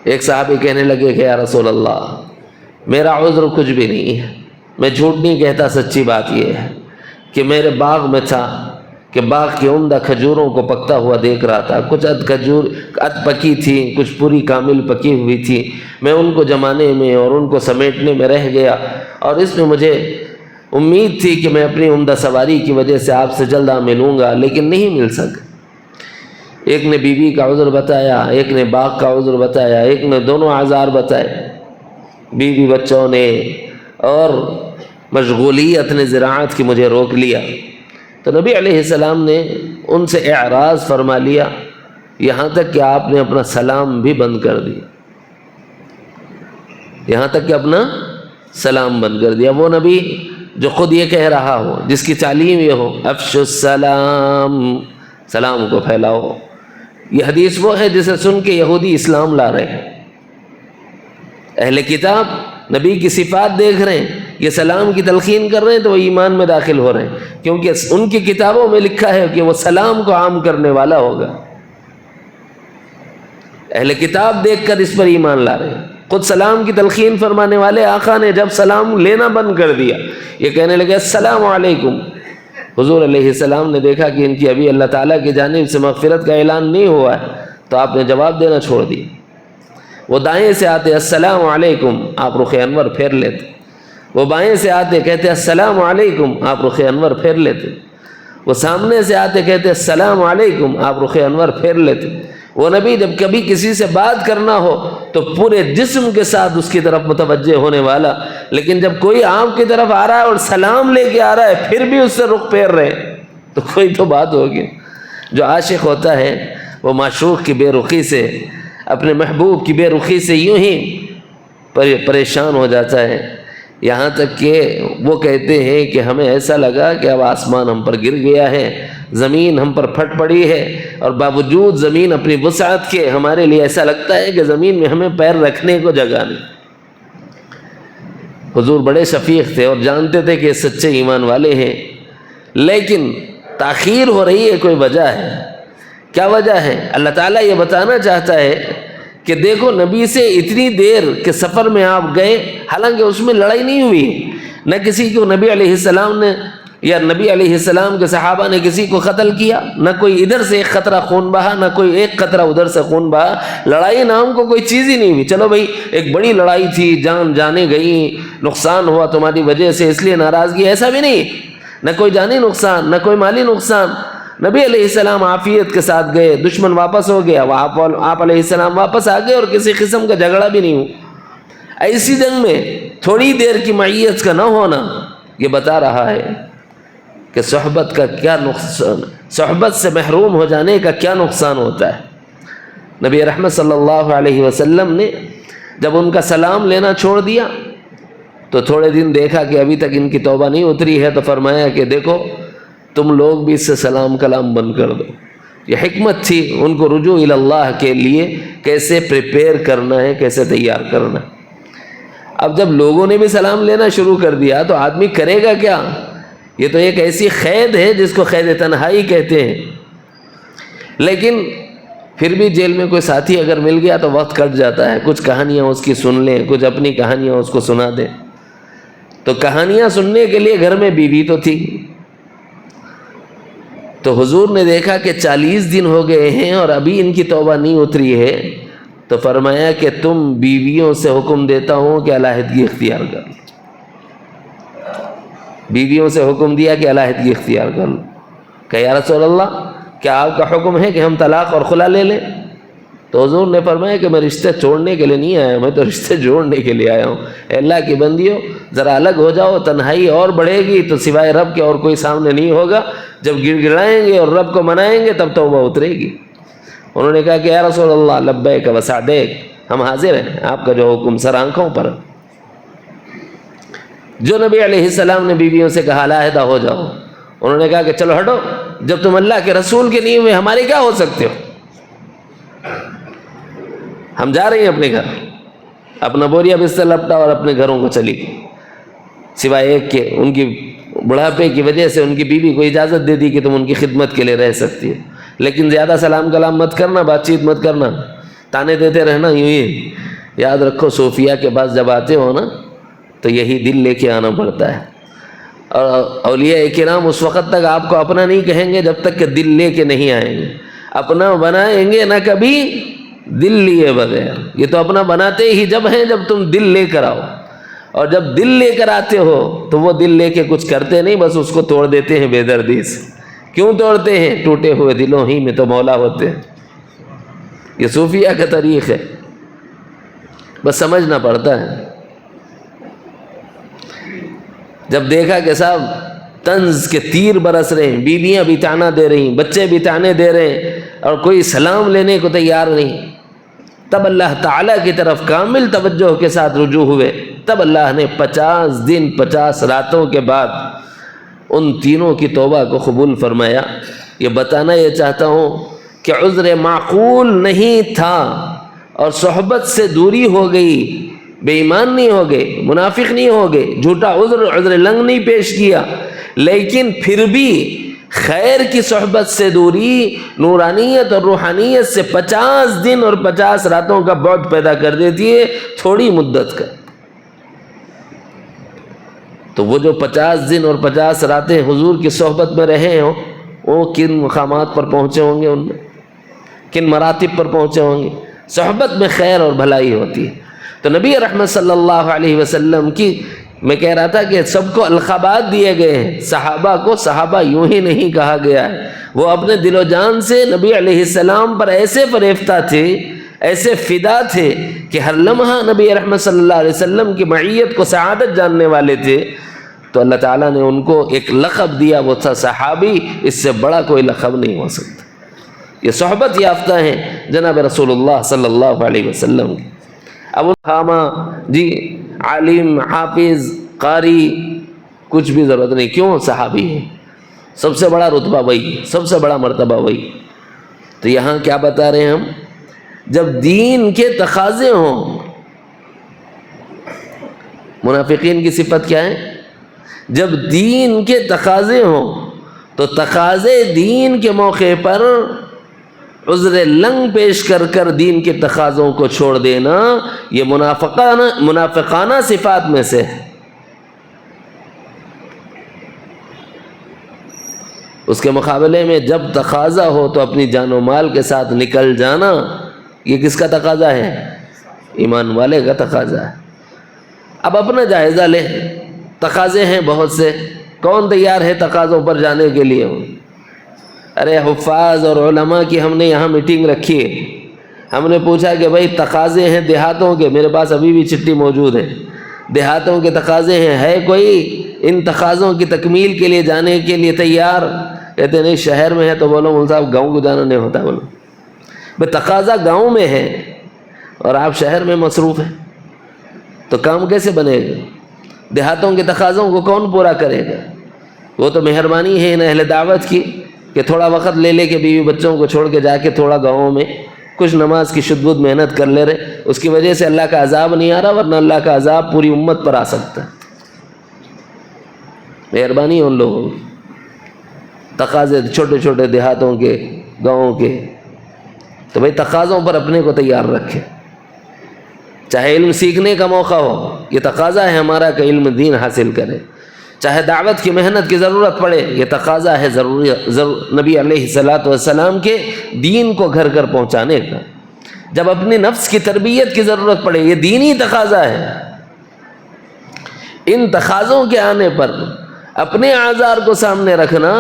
ایک صحابی کہنے لگے کہ یا رسول اللہ، میرا عذر کچھ بھی نہیں ہے، میں جھوٹ نہیں کہتا، سچی بات یہ ہے کہ میرے باغ میں تھا کہ باغ کی عمدہ کھجوروں کو پکتا ہوا دیکھ رہا تھا، کچھ ادھ پکی تھی، کچھ پوری کامل پکی ہوئی تھی، میں ان کو جمانے میں اور ان کو سمیٹنے میں رہ گیا، اور اس میں مجھے امید تھی کہ میں اپنی عمدہ سواری کی وجہ سے آپ سے جلد ملوں گا، لیکن نہیں مل سکا۔ ایک نے بیوی کا عذر بتایا، ایک نے باغ کا عذر بتایا، ایک نے دونوں اعذار بتائے، بیوی بچوں نے اور مشغولیت نے زراعت کی مجھے روک لیا۔ تو نبی علیہ السلام نے ان سے اعراض فرما لیا، یہاں تک کہ آپ نے اپنا سلام بھی بند کر دیا، یہاں تک کہ اپنا سلام بند کر دیا۔ وہ نبی جو خود یہ کہہ رہا ہو، جس کی تعلیم یہ ہو افشوا السلام، سلام کو پھیلاؤ۔ یہ حدیث وہ ہے جسے سن کے یہودی اسلام لا رہے ہیں، اہل کتاب نبی کی صفات دیکھ رہے ہیں، یہ سلام کی تلقین کر رہے ہیں تو وہ ایمان میں داخل ہو رہے ہیں، کیونکہ ان کی کتابوں میں لکھا ہے کہ وہ سلام کو عام کرنے والا ہوگا۔ اہل کتاب دیکھ کر اس پر ایمان لا رہے ہیں۔ خود سلام کی تلقین فرمانے والے آقا نے جب سلام لینا بند کر دیا، یہ کہنے لگے السلام علیکم، حضور علیہ السلام نے دیکھا کہ ان کی ابھی اللہ تعالیٰ کی جانب سے مغفرت کا اعلان نہیں ہوا ہے، تو آپ نے جواب دینا چھوڑ دیا۔ وہ دائیں سے آتے السلام علیکم، آپ رخ انور پھیر لیتے، وہ بائیں سے آتے کہتے السلام علیکم، آپ رخ انور پھیر لیتے، وہ سامنے سے آتے کہتے السلام علیکم، آپ رخ انور پھیر لیتے، وہ نبی جب کبھی کسی سے بات کرنا ہو تو پورے جسم کے ساتھ اس کی طرف متوجہ ہونے والا، لیکن جب کوئی آپ کی طرف آ رہا ہے اور سلام لے کے آ رہا ہے پھر بھی اس سے رخ پھیر رہے تو کوئی تو بات ہوگی۔ جو عاشق ہوتا ہے وہ معشوق کی بے رخی سے، اپنے محبوب کی بے رخی سے یوں ہی پریشان ہو جاتا ہے، یہاں تک کہ وہ کہتے ہیں کہ ہمیں ایسا لگا کہ اب آسمان ہم پر گر گیا ہے، زمین ہم پر پھٹ پڑی ہے، اور باوجود زمین اپنی وسعت کے ہمارے لیے ایسا لگتا ہے کہ زمین میں ہمیں پیر رکھنے کو جگہ نہیں۔ حضور بڑے شفیق تھے اور جانتے تھے کہ یہ سچے ایمان والے ہیں، لیکن تاخیر ہو رہی ہے، کوئی وجہ ہے۔ کیا وجہ ہے؟ اللہ تعالیٰ یہ بتانا چاہتا ہے کہ دیکھو نبی سے اتنی دیر کے سفر میں آپ گئے، حالانکہ اس میں لڑائی نہیں ہوئی، نہ کسی کو نبی علیہ السلام نے یا نبی علیہ السلام کے صحابہ نے کسی کو قتل کیا، نہ کوئی ادھر سے ایک قطرہ خون بہا، نہ کوئی ایک قطرہ ادھر سے خون بہا۔ لڑائی نام کو کوئی چیز ہی نہیں ہوئی۔ چلو بھائی ایک بڑی لڑائی تھی، جانیں گئی، نقصان ہوا تمہاری وجہ سے اس لیے ناراضگی، ایسا بھی نہیں، نہ کوئی جانی نقصان نہ کوئی مالی نقصان۔ نبی علیہ السلام عافیت کے ساتھ گئے، دشمن واپس ہو گیا، آپ علیہ السلام واپس آ گئے اور کسی قسم کا جھگڑا بھی نہیں ہوا۔ ایسی جنگ میں تھوڑی دیر کی معیت کا نہ ہونا یہ بتا رہا ہے کہ صحبت کا کیا نقصان، صحبت سے محروم ہو جانے کا کیا نقصان ہوتا ہے۔ نبی رحمت صلی اللہ علیہ وسلم نے جب ان کا سلام لینا چھوڑ دیا تو تھوڑے دن دیکھا کہ ابھی تک ان کی توبہ نہیں اتری ہے، تو فرمایا کہ دیکھو تم لوگ بھی اس سے سلام کلام بند کر دو۔ یہ حکمت تھی ان کو رجوع الی اللہ کے لیے کیسے پریپیئر کرنا ہے، کیسے تیار کرنا ہے۔ اب جب لوگوں نے بھی سلام لینا شروع کر دیا تو آدمی کرے گا کیا؟ یہ تو ایک ایسی قید ہے جس کو قید تنہائی کہتے ہیں، لیکن پھر بھی جیل میں کوئی ساتھی اگر مل گیا تو وقت کٹ جاتا ہے، کچھ کہانیاں اس کی سن لیں، کچھ اپنی کہانیاں اس کو سنا دیں۔ تو کہانیاں سننے کے لیے گھر میں بیوی تو تھی، تو حضور نے دیکھا کہ 40 دن ہو گئے ہیں اور ابھی ان کی توبہ نہیں اتری ہے، تو فرمایا کہ تم بیویوں سے حکم دیتا ہوں کہ علیحدگی اختیار کر لو۔ بیویوں سے حکم دیا کہ علیحدگی اختیار کر لو۔ کہ یا رسول اللہ کیا آپ کا حکم ہے کہ ہم طلاق اور خلا لے لیں؟ تو حضور نے فرمایا کہ میں رشتے توڑنے کے لیے نہیں آیا ہوں، میں تو رشتے جوڑنے کے لیے آیا ہوں۔ اے اللہ کی بندیوں ذرا الگ ہو جاؤ، تنہائی اور بڑھے گی تو سوائے رب کے اور کوئی سامنے نہیں ہوگا، جب گڑ گڑائیں گے اور رب کو منائیں گے تب توبہ اترے گی۔ انہوں نے کہا کہ یا رسول اللہ لبیک و سعدیک، ہم حاضر ہیں، آپ کا جو حکم سر آنکھوں پر۔ جو نبی علیہ السلام نے بیویوں سے کہا علیحدہ ہو جاؤ، انہوں نے کہا کہ چلو ہٹو، جب تم اللہ کے رسول کے نہیں ہوئے ہمارے کیا ہو سکتے ہو؟ ہم جا رہے ہیں اپنے گھر، اپنا بوریا بستر لپٹا اور اپنے گھروں کو چلی گئی، سوائے ایک کہ ان کی بڑھاپے کی وجہ سے ان کی بیوی کو اجازت دے دی کہ تم ان کی خدمت کے لیے رہ سکتی ہے، لیکن زیادہ سلام کلام مت کرنا، بات چیت مت کرنا، تانے دیتے رہنا۔ یوں ہی یاد رکھو صوفیہ کے پاس جب آتے ہو نا تو یہی دل لے کے آنا پڑتا ہے، اور اولیاء کرام اس وقت تک آپ کو اپنا نہیں کہیں گے جب تک کہ دل لے کے نہیں آئیں گے۔ اپنا بنائیں گے نہ کبھی دل لیے بغیر، یہ تو اپنا بناتے ہی جب ہیں جب تم دل لے کر آؤ، اور جب دل لے کر آتے ہو تو وہ دل لے کے کچھ کرتے نہیں، بس اس کو توڑ دیتے ہیں بے دردی سے۔ کیوں توڑتے ہیں؟ ٹوٹے ہوئے دلوں ہی میں تو مولا ہوتے ہیں۔ یہ صوفیہ کا طریق ہے، بس سمجھنا پڑتا ہے۔ جب دیکھا کہ صاحب طنز کے تیر برس رہے ہیں، بیویاں بھی تانا دے رہی ہیں، بچے بھی تانے دے رہے ہیں، اور کوئی سلام لینے کو تیار نہیں، تب اللہ تعالیٰ کی طرف کامل توجہ کے ساتھ رجوع ہوئے۔ تب اللہ نے 50 دن 50 راتوں کے بعد ان تینوں کی توبہ کو قبول فرمایا۔ یہ بتانا یہ چاہتا ہوں کہ عذر معقول نہیں تھا اور صحبت سے دوری ہو گئی، بے ایمان نہیں ہو گئے، منافق نہیں ہو گئے، جھوٹا عذر لنگ نہیں پیش کیا، لیکن پھر بھی خیر کی صحبت سے دوری نورانیت اور روحانیت سے 50 دن اور 50 راتوں کا بعد پیدا کر دیتی ہے، تھوڑی مدت کا۔ تو وہ جو 50 دن اور 50 راتیں حضور کی صحبت میں رہے ہوں، وہ کن مقامات پر پہنچے ہوں گے، ان میں کن مراتب پر پہنچے ہوں گے۔ صحبت میں خیر اور بھلائی ہوتی ہے۔ تو نبی رحمت صلی اللہ علیہ وسلم کی، میں کہہ رہا تھا کہ سب کو القابات دیے گئے ہیں، صحابہ کو صحابہ یوں ہی نہیں کہا گیا ہے، وہ اپنے دل و جان سے نبی علیہ السلام پر ایسے فریفتہ تھے، ایسے فدا تھے کہ ہر لمحہ نبی رحمت صلی اللہ علیہ وسلم کی معیت کو سعادت جاننے والے تھے، تو اللہ تعالیٰ نے ان کو ایک لقب دیا، وہ تھا صحابی۔ اس سے بڑا کوئی لقب نہیں ہو سکتا۔ یہ صحبت یافتہ ہیں جناب رسول اللہ صلی اللہ علیہ وسلم کی۔ ابو الحامہ جی عالم، حافظ، قاری، کچھ بھی ضرورت نہیں، کیوں؟ صحابی ہے، سب سے بڑا رتبہ وہی، سب سے بڑا مرتبہ وہی۔ تو یہاں کیا بتا رہے ہیں ہم؟ جب دین کے تقاضے ہوں، منافقین کی صفت کیا ہے؟ جب دین کے تقاضے ہوں تو تقاضے دین کے موقع پر عذر لنگ پیش کر کر دین کے تقاضوں کو چھوڑ دینا، یہ منافقانہ صفات میں سے ہے۔ اس کے مقابلے میں جب تقاضا ہو تو اپنی جان و مال کے ساتھ نکل جانا، یہ کس کا تقاضا ہے؟ ایمان والے کا تقاضا ہے۔ اب اپنا جائزہ لیں، تقاضے ہیں بہت سے، کون تیار ہے تقاضوں پر جانے کے لیے؟ ارے حفاظ اور علماء کی ہم نے یہاں میٹنگ رکھی ہے، ہم نے پوچھا کہ بھائی تقاضے ہیں دیہاتوں کے، میرے پاس ابھی بھی چٹھی موجود ہے، دیہاتوں کے تقاضے ہیں، ہے کوئی ان تقاضوں کی تکمیل کے لیے جانے کے لیے تیار؟ کہتے نہیں شہر میں ہے تو بولو مول صاحب گاؤں کو جانا نہیں ہوتا۔ بولو بھائی تقاضا گاؤں میں ہے اور آپ شہر میں مصروف ہیں، تو کام کیسے بنے گا؟ دیہاتوں کے تقاضوں کو کون پورا کرے گا؟ وہ تو مہربانی ہے ان اہل دعوت کی کہ تھوڑا وقت لے لے کے بیوی بچوں کو چھوڑ کے جا کے تھوڑا گاؤں میں کچھ نماز کی شد بدھ محنت کر لے رہے، اس کی وجہ سے اللہ کا عذاب نہیں آ رہا، ورنہ اللہ کا عذاب پوری امت پر آ سکتا ہے۔ مہربانی ان لوگوں کی، تقاضے چھوٹے چھوٹے دیہاتوں کے، گاؤں کے، تو بھائی تقاضوں پر اپنے کو تیار رکھے، چاہے علم سیکھنے کا موقع ہو، یہ تقاضا ہے ہمارا کہ علم دین حاصل کرے، چاہے دعوت کی محنت کی ضرورت پڑے، یہ تقاضا ہے نبی علیہ الصلوۃ والسلام کے دین کو گھر گھر پہنچانے کا، جب اپنی نفس کی تربیت کی ضرورت پڑے، یہ دینی تقاضا ہے۔ ان تقاضوں کے آنے پر اپنے اعذار کو سامنے رکھنا،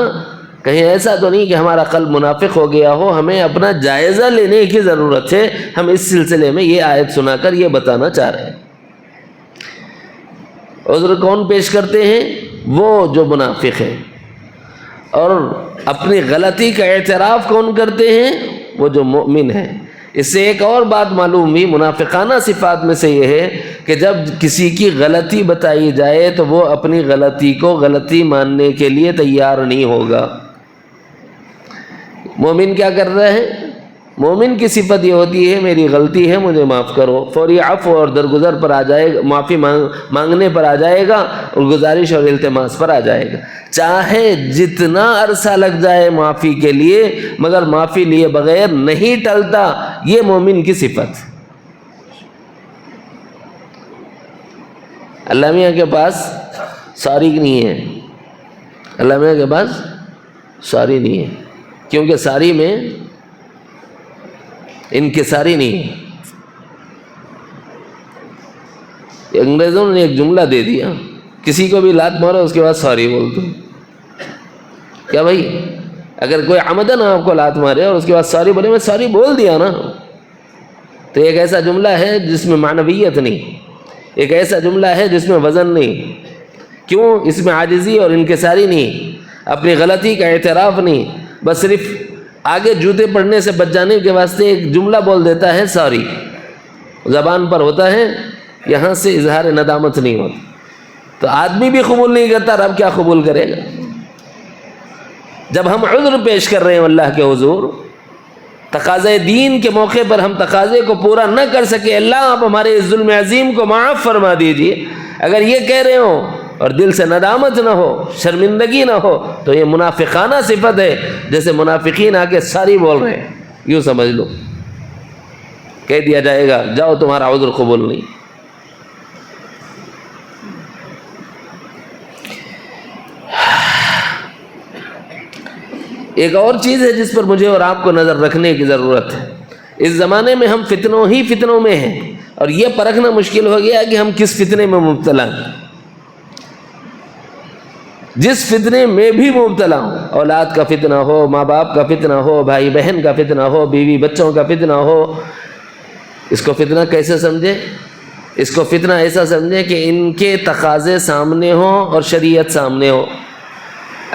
کہیں ایسا تو نہیں کہ ہمارا قلب منافق ہو گیا ہو، ہمیں اپنا جائزہ لینے کی ضرورت ہے۔ ہم اس سلسلے میں یہ آیت سنا کر یہ بتانا چاہ رہے ہیں۔ عذر کون پیش کرتے ہیں؟ وہ جو منافق ہے۔ اور اپنی غلطی کا اعتراف کون کرتے ہیں؟ وہ جو مومن ہے۔ اس سے ایک اور بات معلوم ہوئی، منافقانہ صفات میں سے یہ ہے کہ جب کسی کی غلطی بتائی جائے تو وہ اپنی غلطی کو غلطی ماننے کے لیے تیار نہیں ہوگا۔ مومن کیا کر رہا ہے؟ مومن کی صفت یہ ہوتی ہے میری غلطی ہے مجھے معاف کرو، فوری عفو اور درگزر پر آ جائے گا، معافی مانگنے پر آ جائے گا، اور گزارش اور التماس پر آ جائے گا، چاہے جتنا عرصہ لگ جائے معافی کے لیے، مگر معافی لیے بغیر نہیں ٹلتا۔ یہ مومن کی صفت۔ اللہ میاں کے پاس ساری نہیں ہے، اللہ میاں کے پاس ساری نہیں ہے، کیونکہ ساری میں انکساری نہیں ہے۔ انگریزوں نے ایک جملہ دے دیا، کسی کو بھی لات مارو اس کے بعد سوری بول دو۔ کیا بھائی، اگر کوئی عمدن آپ کو لات مارے اور اس کے بعد سوری بولے، میں سوری بول دیا نا، تو ایک ایسا جملہ ہے جس میں معنویت نہیں، ایک ایسا جملہ ہے جس میں وزن نہیں۔ کیوں؟ اس میں عاجزی اور انکساری نہیں، اپنی غلطی کا اعتراف نہیں، بس صرف آگے جوتے پڑنے سے بچ جانے کے واسطے ایک جملہ بول دیتا ہے سوری، زبان پر ہوتا ہے، یہاں سے اظہار ندامت نہیں ہوتا۔ تو آدمی بھی قبول نہیں کرتا، رب کیا قبول کرے گا؟ جب ہم عذر پیش کر رہے ہیں اللہ کے حضور، تقاضۂ دین کے موقع پر ہم تقاضے کو پورا نہ کر سکے، اللہ آپ ہمارے اس ظلم عظیم کو معاف فرما دیجیے، اگر یہ کہہ رہے ہوں اور دل سے ندامت نہ ہو، شرمندگی نہ ہو، تو یہ منافقانہ صفت ہے، جیسے منافقین آ کے ساری بول رہے ہیں، یوں سمجھ لو، کہہ دیا جائے گا جاؤ تمہارا عذر قبول نہیں۔ ایک اور چیز ہے جس پر مجھے اور آپ کو نظر رکھنے کی ضرورت ہے۔ اس زمانے میں ہم فتنوں میں ہیں، اور یہ پرکھنا مشکل ہو گیا کہ ہم کس فتنے میں مبتلا ہیں۔ جس فتنے میں بھی مبتلا ہوں، اولاد کا فتنہ ہو، ماں باپ کا فتنہ ہو، بھائی بہن کا فتنہ ہو، بیوی بچوں کا فتنہ ہو، اس کو فتنہ کیسے سمجھے؟ اس کو فتنہ ایسا سمجھے کہ ان کے تقاضے سامنے ہوں اور شریعت سامنے ہو۔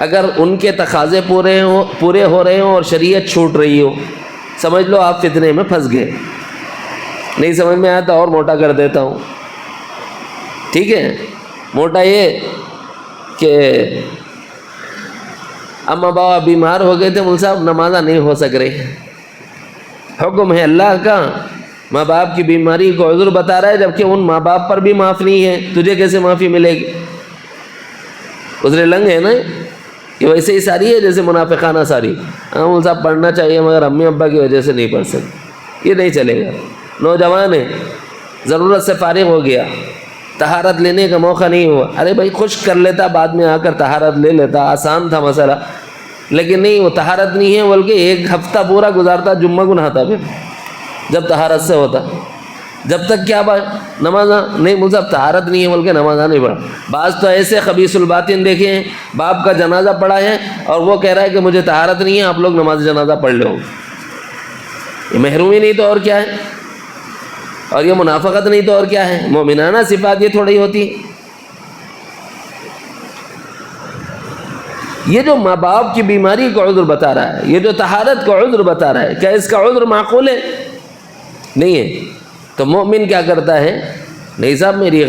اگر ان کے تقاضے پورے ہو رہے ہوں اور شریعت چھوٹ رہی ہو، سمجھ لو آپ فتنے میں پھنس گئے۔ نہیں سمجھ میں آیا تو اور موٹا کر دیتا ہوں، ٹھیک ہے؟ موٹا یہ کہ اماں بابا بیمار ہو گئے تھے، مول صاحب نمازہ نہیں ہو سک رہے، حکم ہے اللہ کا، ماں باپ کی بیماری کو عذر بتا رہا ہے، جبکہ ان ماں باپ پر بھی معاف نہیں ہے، تجھے کیسے معافی ملے گی؟ عذر لنگ ہے نا، یہ ویسے ہی ساری ہے جیسے منافقانہ ساری۔ مول صاحب پڑھنا چاہیے مگر امی ابا کی وجہ سے نہیں پڑھ سکتے، یہ نہیں چلے گا۔ نوجوان ہے، ضرورت سے فارغ ہو گیا، طہارت لینے کا موقع نہیں ہوا، ارے بھائی خشک کر لیتا، بعد میں آ کر طہارت لے لیتا، آسان تھا مسئلہ، لیکن نہیں، وہ طہارت نہیں ہے بلکہ ایک ہفتہ پورا گزارتا، جمعہ کو نہاتا پھر جب طہارت سے ہوتا، جب تک کیا بات نماز نہیں، مجھ صاحب طہارت نہیں ہے بلکہ نماز نہیں پڑھا۔ بعض تو ایسے خبیث الباطن دیکھے ہیں، باپ کا جنازہ پڑھا ہے اور وہ کہہ رہا ہے کہ مجھے طہارت نہیں ہے، آپ لوگ نماز جنازہ پڑھ لو۔ یہ محرومی نہیں تو اور کیا ہے، اور یہ منافقت نہیں تو اور کیا ہے؟ مومنانہ صفات یہ تھوڑی ہوتی۔ یہ جو ماں باپ کی بیماری کو عذر بتا رہا ہے، یہ جو طہارت کو عذر بتا رہا ہے، کیا اس کا عذر معقول ہے؟ نہیں ہے۔ تو مومن کیا کرتا ہے؟ نہیں صاحب میری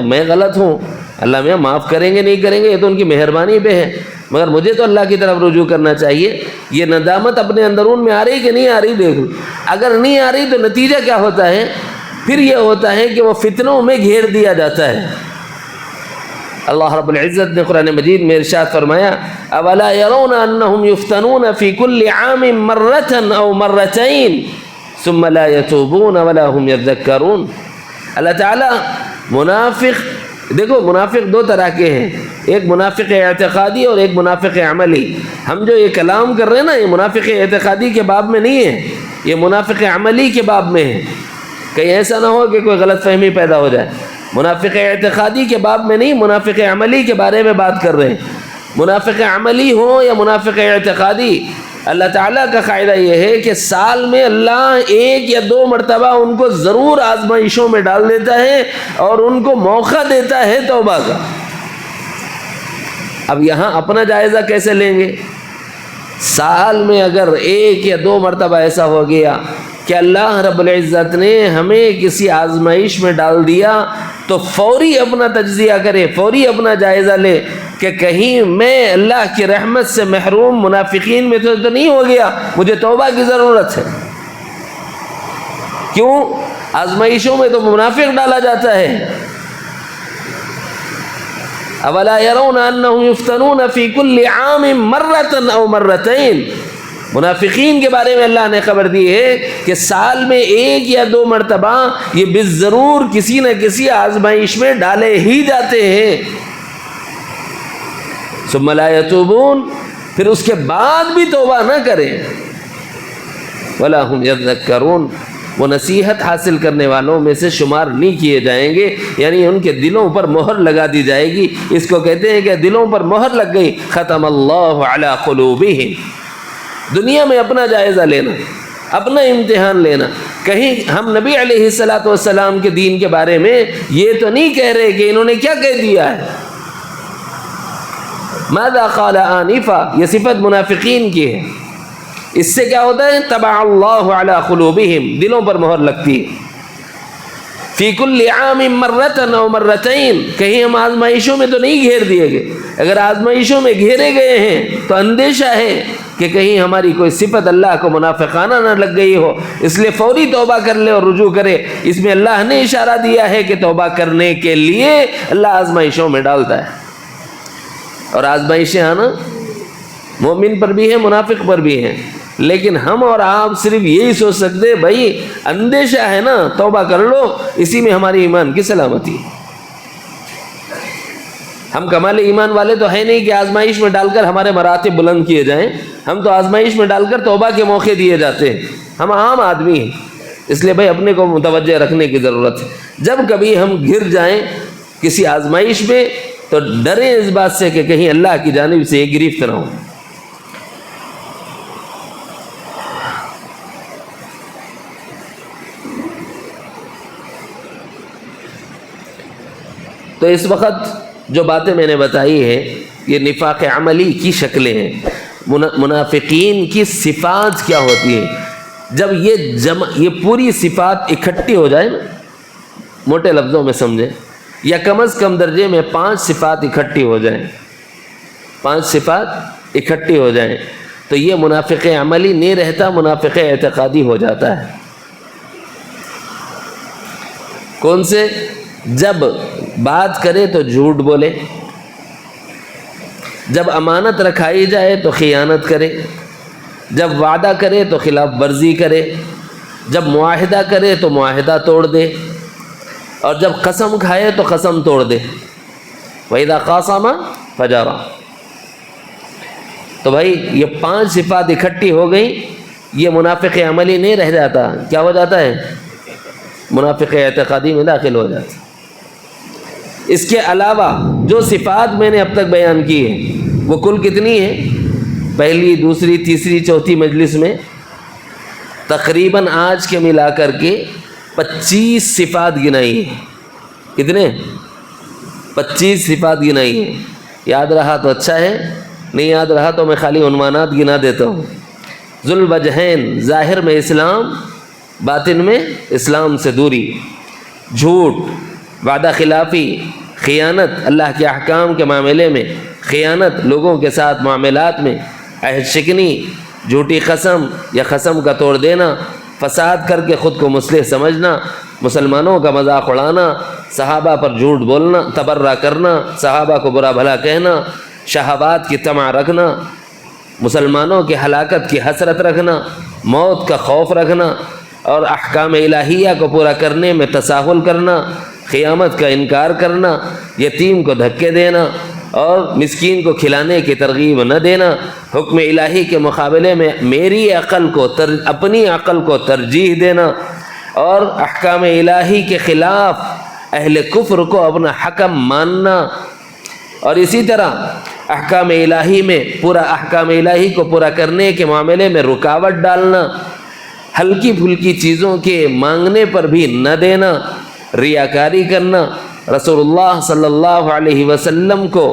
میں غلط ہوں، اللہ میاں معاف کریں گے نہیں کریں گے یہ تو ان کی مہربانی پہ ہے، مگر مجھے تو اللہ کی طرف رجوع کرنا چاہیے۔ یہ ندامت اپنے اندرون میں آ رہی کہ نہیں آ رہی دیکھ لو۔ اگر نہیں آ رہی تو نتیجہ کیا ہوتا ہے؟ پھر یہ ہوتا ہے کہ وہ فتنوں میں گھیر دیا جاتا ہے۔ اللہ رب العزت نے قرآن مجید میں ارشاد فرمایا اولا يرون انهم يفتنون في كل عام مرة او مرتين ثم لا يتوبون ولا هم يذكرون۔ اللہ تعالیٰ منافق، دیکھو منافق دو طرح کے ہیں، ایک منافق اعتقادی اور ایک منافق عملی۔ ہم جو یہ کلام کر رہے ہیں نا، یہ منافق اعتقادی کے باب میں نہیں ہے، یہ منافق عملی کے باب میں ہے۔ کہیں ایسا نہ ہو کہ کوئی غلط فہمی پیدا ہو جائے۔ منافق اعتقادی کے باب میں نہیں، منافق عملی کے بارے میں بات کر رہے ہیں۔ منافق عملی ہو یا منافق اعتقادی، اللہ تعالیٰ کا قاعدہ یہ ہے کہ سال میں اللہ 1 یا 2 مرتبہ ان کو ضرور آزمائشوں میں ڈال دیتا ہے اور ان کو موقع دیتا ہے توبہ کا۔ اب یہاں اپنا جائزہ کیسے لیں گے؟ سال میں اگر 1 یا 2 مرتبہ ایسا ہو گیا کہ اللہ رب العزت نے ہمیں کسی آزمائش میں ڈال دیا تو فوری اپنا تجزیہ کرے، فوری اپنا جائزہ لے کہ کہیں میں اللہ کی رحمت سے محروم منافقین میں تو نہیں ہو گیا، مجھے توبہ کی ضرورت ہے۔ کیوں؟ آزمائشوں میں تو منافق ڈالا جاتا ہے۔ اولا يرون انهم يفتنون في كل عام مرة او مرتين۔ منافقین کے بارے میں اللہ نے خبر دی ہے کہ سال میں 1 یا 2 مرتبہ یہ بالضرور کسی نہ کسی آزمائش میں ڈالے ہی جاتے ہیں۔ ثم لا يتوبون، پھر اس کے بعد بھی توبہ نہ کریں۔ ولا هم يذكرون، وہ نصیحت حاصل کرنے والوں میں سے شمار نہیں کیے جائیں گے، یعنی ان کے دلوں پر مہر لگا دی جائے گی۔ اس کو کہتے ہیں کہ دلوں پر مہر لگ گئی، ختم اللہ علی قلوبہم۔ دنیا میں اپنا جائزہ لینا، اپنا امتحان لینا۔ کہیں ہم نبی علیہ الصلوۃ والسلام کے دین کے بارے میں یہ تو نہیں کہہ رہے کہ انہوں نے کیا کہہ دیا ہے۔ ماذا قال آنفا، یہ صفت منافقین کی ہے۔ اس سے کیا ہوتا ہے؟ طبع اللہ علی قلوبہم، دلوں پر مہر لگتی ہے۔ فی کل عام مرۃ او مرتین، کہیں ہم آزمائشوں میں تو نہیں گھیر دیے گئے۔ اگر آزمائشوں میں گھیرے گئے ہیں تو اندیشہ ہے کہ کہیں ہماری کوئی صفت اللہ کو منافقانہ نہ لگ گئی ہو، اس لیے فوری توبہ کر لے اور رجوع کرے۔ اس میں اللہ نے اشارہ دیا ہے کہ توبہ کرنے کے لیے اللہ آزمائشوں میں ڈالتا ہے۔ اور آزمائشیں آنا مومن پر بھی ہیں، منافق پر بھی ہیں، لیکن ہم اور آپ صرف یہی سوچ سکتے بھائی اندیشہ ہے نا، توبہ کر لو، اسی میں ہماری ایمان کی سلامتی ہے۔ ہم کمال ایمان والے تو ہے نہیں کہ آزمائش میں ڈال کر ہمارے مراتب بلند کیے جائیں، ہم تو آزمائش میں ڈال کر توبہ کے موقع دیے جاتے ہیں۔ ہم عام آدمی ہیں، اس لیے بھائی اپنے کو متوجہ رکھنے کی ضرورت ہے۔ جب کبھی ہم گر جائیں کسی آزمائش میں تو ڈریں اس بات سے کہ کہیں اللہ کی جانب سے یہ گرفت نہ ہو۔ تو اس وقت جو باتیں میں نے بتائی ہیں یہ نفاق عملی کی شکلیں ہیں۔ منافقین کی صفات کیا ہوتی ہیں؟ جب یہ پوری صفات اکٹھی ہو جائے نا، موٹے لفظوں میں سمجھیں، یا کم از کم درجے میں 5 صفات اکٹھی ہو جائیں، 5 صفات اکٹھی ہو جائیں تو یہ منافق عملی نہیں رہتا، منافق اعتقادی ہو جاتا ہے۔ کون سے؟ جب بات کرے تو جھوٹ بولے، جب امانت رکھائی جائے تو خیانت کرے، جب وعدہ کرے تو خلاف ورزی کرے، جب معاہدہ کرے تو معاہدہ توڑ دے، اور جب قسم کھائے تو قسم توڑ دے۔ وَإِذَا قَاسَمَ فَجَرَ۔ تو بھائی یہ 5 صفات اکٹھی ہو گئی، یہ منافق عملی نہیں رہ جاتا، کیا ہو جاتا ہے؟ منافق اعتقادی میں داخل ہو جاتا ہے۔ اس کے علاوہ جو صفات میں نے اب تک بیان کی ہیں وہ کل کتنی ہیں؟ پہلی، دوسری، تیسری، چوتھی مجلس میں تقریباً آج کے ملا کر کے 25 صفات گنائی ہیں۔ کتنے؟ 25 صفات گنائی ہیں۔ یاد رہا تو اچھا ہے، نہیں یاد رہا تو میں خالی عنوانات گنا دیتا ہوں۔ ذو الوجہین، ظاہر میں اسلام، باطن میں اسلام سے دوری، جھوٹ، وعدہ خلافی، خیانت اللہ کے احکام کے معاملے میں، خیانت لوگوں کے ساتھ معاملات میں، عہد شکنی، جھوٹی قسم یا قسم کا توڑ دینا، فساد کر کے خود کو مصلح سمجھنا، مسلمانوں کا مذاق اڑانا، صحابہ پر جھوٹ بولنا، تبرہ کرنا، صحابہ کو برا بھلا کہنا، شہوات کی طمع رکھنا، مسلمانوں کی ہلاکت کی حسرت رکھنا، موت کا خوف رکھنا، اور احکام الہیہ کو پورا کرنے میں تساہل کرنا، قیامت کا انکار کرنا، یتیم کو دھکے دینا اور مسکین کو کھلانے کی ترغیب نہ دینا، حکم الہی کے مقابلے میں اپنی عقل کو ترجیح دینا، اور احکام الہی کے خلاف اہل کفر کو اپنا حکم ماننا، اور اسی طرح احکام الہی کو پورا کرنے کے معاملے میں رکاوٹ ڈالنا، ہلکی پھلکی چیزوں کے مانگنے پر بھی نہ دینا، ریاکاری کرنا، رسول اللہ صلی اللہ علیہ وسلم کو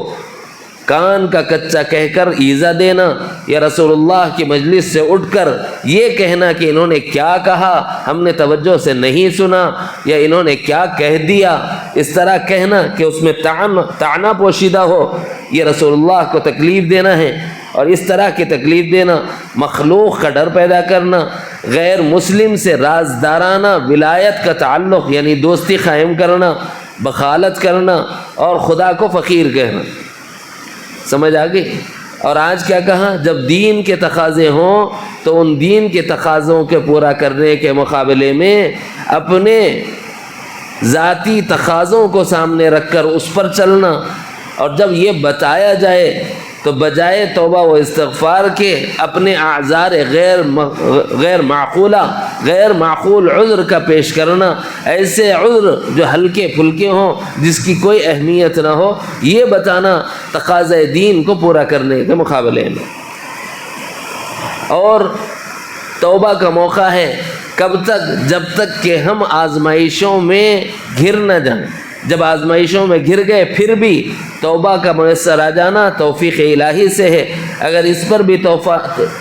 کان کا کچا کہہ کر ایذا دینا، یا رسول اللہ کی مجلس سے اٹھ کر یہ کہنا کہ انہوں نے کیا کہا ہم نے توجہ سے نہیں سنا، یا انہوں نے کیا کہہ دیا، اس طرح کہنا کہ اس میں طعنہ پوشیدہ ہو، یہ رسول اللہ کو تکلیف دینا ہے۔ اور اس طرح کی تکلیف دینا، مخلوق کا ڈر پیدا کرنا، غیر مسلم سے رازدارانہ ولایت کا تعلق یعنی دوستی قائم کرنا، بخالت کرنا، اور خدا کو فقیر کہنا۔ سمجھ آ گئی؟ اور آج کیا کہا؟ جب دین کے تقاضے ہوں تو ان دین کے تقاضوں کے پورا کرنے کے مقابلے میں اپنے ذاتی تقاضوں کو سامنے رکھ کر اس پر چلنا، اور جب یہ بتایا جائے تو بجائے توبہ و استغفار کے اپنے اعذار غیر معقول عذر کا پیش کرنا، ایسے عذر جو ہلکے پھلکے ہوں، جس کی کوئی اہمیت نہ ہو، یہ بتانا تقاضۂ دین کو پورا کرنے کے مقابلے میں۔ اور توبہ کا موقع ہے کب تک؟ جب تک کہ ہم آزمائشوں میں گر نہ جائیں۔ جب آزمائشوں میں گر گئے پھر بھی توبہ کا میسر آ جانا توفیق الہی سے ہے۔ اگر اس پر بھی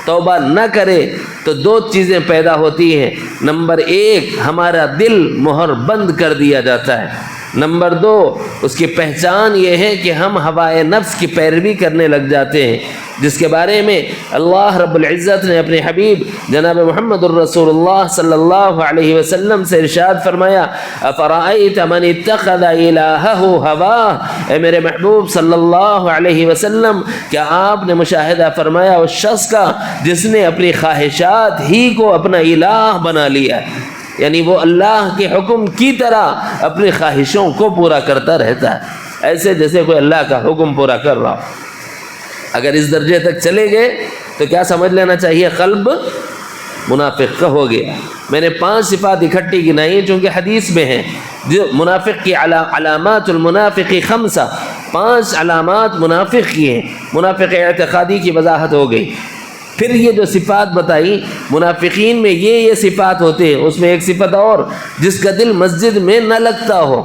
توبہ نہ کرے تو 2 چیزیں پیدا ہوتی ہیں۔ نمبر 1، ہمارا دل مہر بند کر دیا جاتا ہے۔ نمبر 2، اس کی پہچان یہ ہے کہ ہم ہوائے نفس کی پیروی کرنے لگ جاتے ہیں، جس کے بارے میں اللہ رب العزت نے اپنے حبیب جناب محمد الرسول اللہ صلی اللہ علیہ وسلم سے ارشاد فرمایا، افرأیت من اتخذ الہہ ہواہ، اے میرے محبوب صلی اللہ علیہ وسلم، کیا آپ نے مشاہدہ فرمایا اس شخص کا جس نے اپنی خواہشات ہی کو اپنا الہ بنا لیا، یعنی وہ اللہ کے حکم کی طرح اپنی خواہشوں کو پورا کرتا رہتا ہے، ایسے جیسے کوئی اللہ کا حکم پورا کر رہا ہو۔ اگر اس درجے تک چلے گئے تو کیا سمجھ لینا چاہیے؟ قلب منافق کا ہو گیا۔ میں نے 5 صفات اکٹھی گنائی چونکہ حدیث میں ہیں، جو منافق کی علامات المنافق 5، 5 علامات منافق کی ہیں. منافق اعتقادی کی وضاحت ہو گئی. پھر یہ جو صفات بتائی منافقین میں یہ صفات ہوتے ہیں. اس میں ایک صفت اور، جس کا دل مسجد میں نہ لگتا ہو،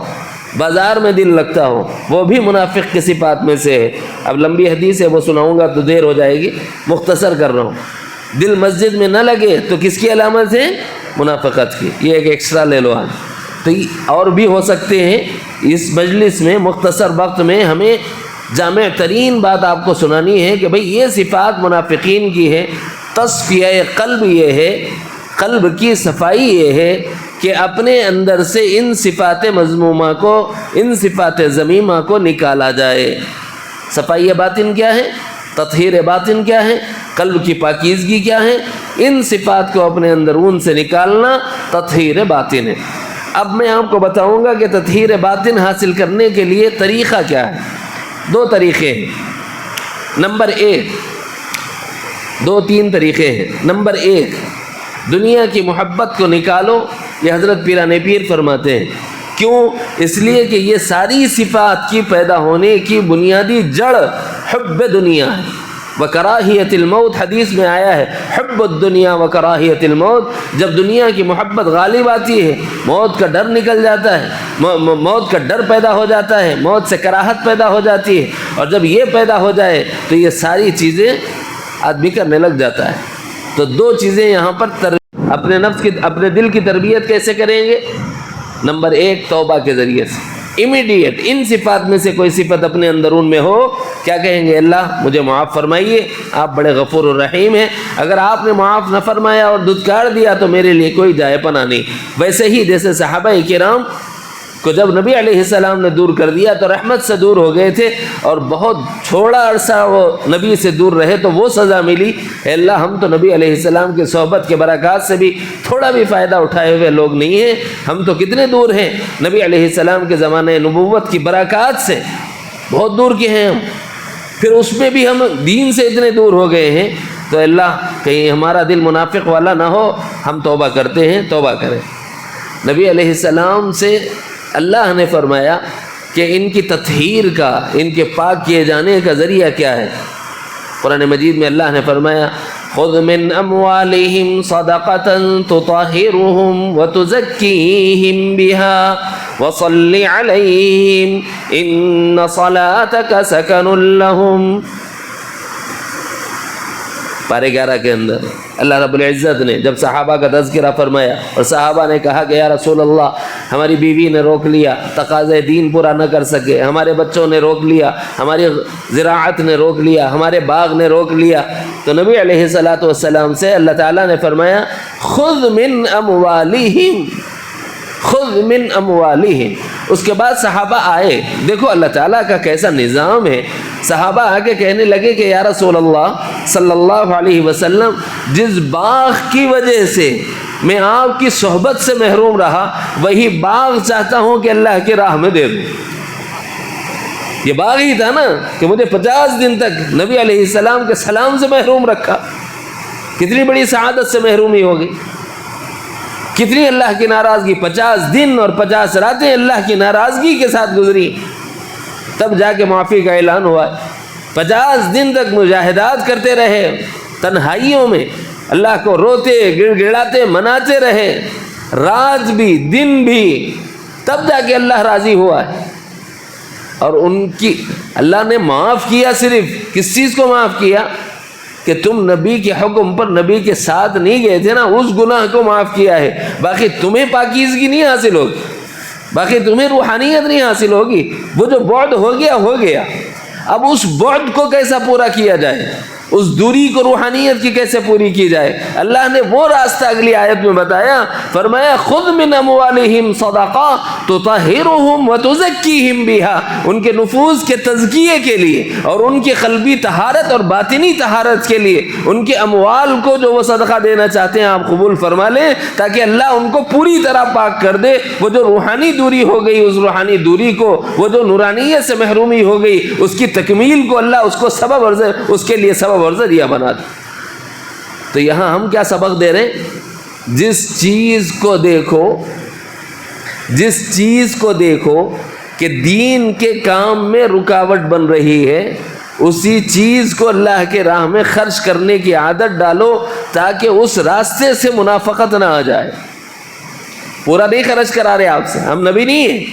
بازار میں دل لگتا ہو، وہ بھی منافق کی صفات میں سے ہے. اب لمبی حدیث ہے، وہ سناؤں گا تو دیر ہو جائے گی، مختصر کر رہا ہوں. دل مسجد میں نہ لگے تو کس کی علامت ہے؟ منافقت کی. یہ ایک ایکسٹرا لے لو آج. تو اور بھی ہو سکتے ہیں. اس مجلس میں مختصر وقت میں ہمیں جامع ترین بات آپ کو سنانی ہے کہ بھئی یہ صفات منافقین کی ہے. تصفیہ قلب یہ ہے، قلب کی صفائی یہ ہے کہ اپنے اندر سے ان صفات مذمومہ کو، ان صفات ذمیمہ کو نکالا جائے. صفائی باطن کیا ہے؟ تطہیر باطن کیا ہے؟ قلب کی پاکیزگی کیا ہے؟ ان صفات کو اپنے اندرون سے نکالنا تطہیر باطن ہے. اب میں آپ کو بتاؤں گا کہ تطہیر باطن حاصل کرنے کے لیے طریقہ کیا ہے. 2 طریقے ہیں. نمبر 1، 2-3 طریقے ہیں. نمبر 1، دنیا کی محبت کو نکالو. یہ حضرت پیران پیر فرماتے ہیں. کیوں؟ اس لیے کہ یہ ساری صفات کی پیدا ہونے کی بنیادی جڑ حب دنیا ہے. وکراہیت الموت، حدیث میں آیا ہے حب الدنیا وکراہیت الموت. جب دنیا کی محبت غالب آتی ہے موت کا ڈر نکل جاتا ہے، موت کا ڈر پیدا ہو جاتا ہے، موت سے کراہت پیدا ہو جاتی ہے. اور جب یہ پیدا ہو جائے تو یہ ساری چیزیں آدمی کرنے لگ جاتا ہے. تو 2 چیزیں یہاں پر اپنے نفس کی، اپنے دل کی تربیت کیسے کریں گے؟ نمبر 1، توبہ کے ذریعے سے. امیڈیٹ ان صفات میں سے کوئی صفت اپنے اندرون میں ہو، کیا کہیں گے؟ اللہ مجھے معاف فرمائیے، آپ بڑے غفور الرحیم ہیں. اگر آپ نے معاف نہ فرمایا اور دھتکار دیا تو میرے لیے کوئی جائے پناہ نہیں. ویسے ہی جیسے صحابہ کرام کو جب نبی علیہ السلام نے دور کر دیا تو رحمت سے دور ہو گئے تھے، اور بہت تھوڑا عرصہ وہ نبی سے دور رہے تو وہ سزا ملی. اے اللہ ہم تو نبی علیہ السلام کی صحبت کے برکات سے بھی تھوڑا بھی فائدہ اٹھائے ہوئے لوگ نہیں ہیں. ہم تو کتنے دور ہیں نبی علیہ السلام کے زمانے نبوت کی برکات سے، بہت دور کے ہیں ہم. پھر اس میں بھی ہم دین سے اتنے دور ہو گئے ہیں. تو اللہ کہیں ہمارا دل منافق والا نہ ہو. ہم توبہ کرتے ہیں، توبہ کریں. نبی علیہ السلام سے اللہ نے فرمایا کہ ان کی تطہیر کا، ان کے پاک کیے جانے کا ذریعہ کیا ہے؟ قرآن مجید میں اللہ نے فرمایا خذ من اموالہم صدقۃ تطہرہم وتزکیہم بها وصل علیہم ان صلاتک سکن لہم. پارے 11 کے اندر اللہ رب العزت نے جب صحابہ کا تذکرہ فرمایا اور صحابہ نے کہا کہ یا رسول اللہ ہماری بیوی نے روک لیا، تقاضے دین پورا نہ کر سکے، ہمارے بچوں نے روک لیا، ہماری زراعت نے روک لیا، ہمارے باغ نے روک لیا، تو نبی علیہ الصلاۃ والسلام سے اللہ تعالیٰ نے فرمایا خذ من اموالہم، خذ من اموالہم. اس کے بعد صحابہ آئے. دیکھو اللہ تعالیٰ کا کیسا نظام ہے. صحابہ آگے کہنے لگے کہ یا رسول اللہ صلی اللہ علیہ وسلم، جس باغ کی وجہ سے میں آپ کی صحبت سے محروم رہا وہی باغ چاہتا ہوں کہ اللہ کی راہ میں دے دوں. یہ باغ ہی تھا نا کہ مجھے 50 دن تک نبی علیہ السلام کے سلام سے محروم رکھا. کتنی بڑی سعادت سے محرومی ہوگی، کتنی اللہ کی ناراضگی. 50 دن اور 50 راتیں اللہ کی ناراضگی کے ساتھ گزری، تب جا کے معافی کا اعلان ہوا. 50 دن تک مجاہدات کرتے رہے تنہائیوں میں، اللہ کو روتے گڑ گڑاتے مناتے رہے، رات بھی دن بھی، تب جا کے اللہ راضی ہوا ہے. اور ان کی اللہ نے معاف کیا. صرف کس چیز کو معاف کیا؟ کہ تم نبی کے حکم پر نبی کے ساتھ نہیں گئے تھے نا، اس گناہ کو معاف کیا ہے. باقی تمہیں پاکیزگی نہیں حاصل ہوگی، باقی تمہیں روحانیت نہیں حاصل ہوگی. وہ جو بعد ہو گیا ہو گیا. اب اس بعد کو کیسا پورا کیا جائے، اس دوری کو روحانیت کی کیسے پوری کی جائے؟ اللہ نے وہ راستہ اگلی آیت میں بتایا. فرمایا خذ من اموالہم صدقہ تطہرہم وتزکیہم بہا. ان کے نفوذ کے تزکیے کے لیے اور ان کی قلبی طہارت اور باطنی طہارت کے لیے ان کے اموال کو جو وہ صدقہ دینا چاہتے ہیں آپ قبول فرما لیں، تاکہ اللہ ان کو پوری طرح پاک کر دے. وہ جو روحانی دوری ہو گئی، اس روحانی دوری کو، وہ جو نورانیت سے محرومی ہو گئی، اس کی تکمیل کو اللہ اس کو سبب اور اس کے لیے سبب اور ذریعہ بنا دے. تو یہاں ہم کیا سبق دے رہے ہیں؟ جس چیز کو دیکھو، جس چیز کو دیکھو کہ دین کے کام میں رکاوٹ بن رہی ہے، اسی چیز کو اللہ کے راہ میں خرچ کرنے کی عادت ڈالو تاکہ اس راستے سے منافقت نہ آ جائے۔ پورا نہیں خرچ کرا رہے آپ سے، ہم نبی نہیں ہیں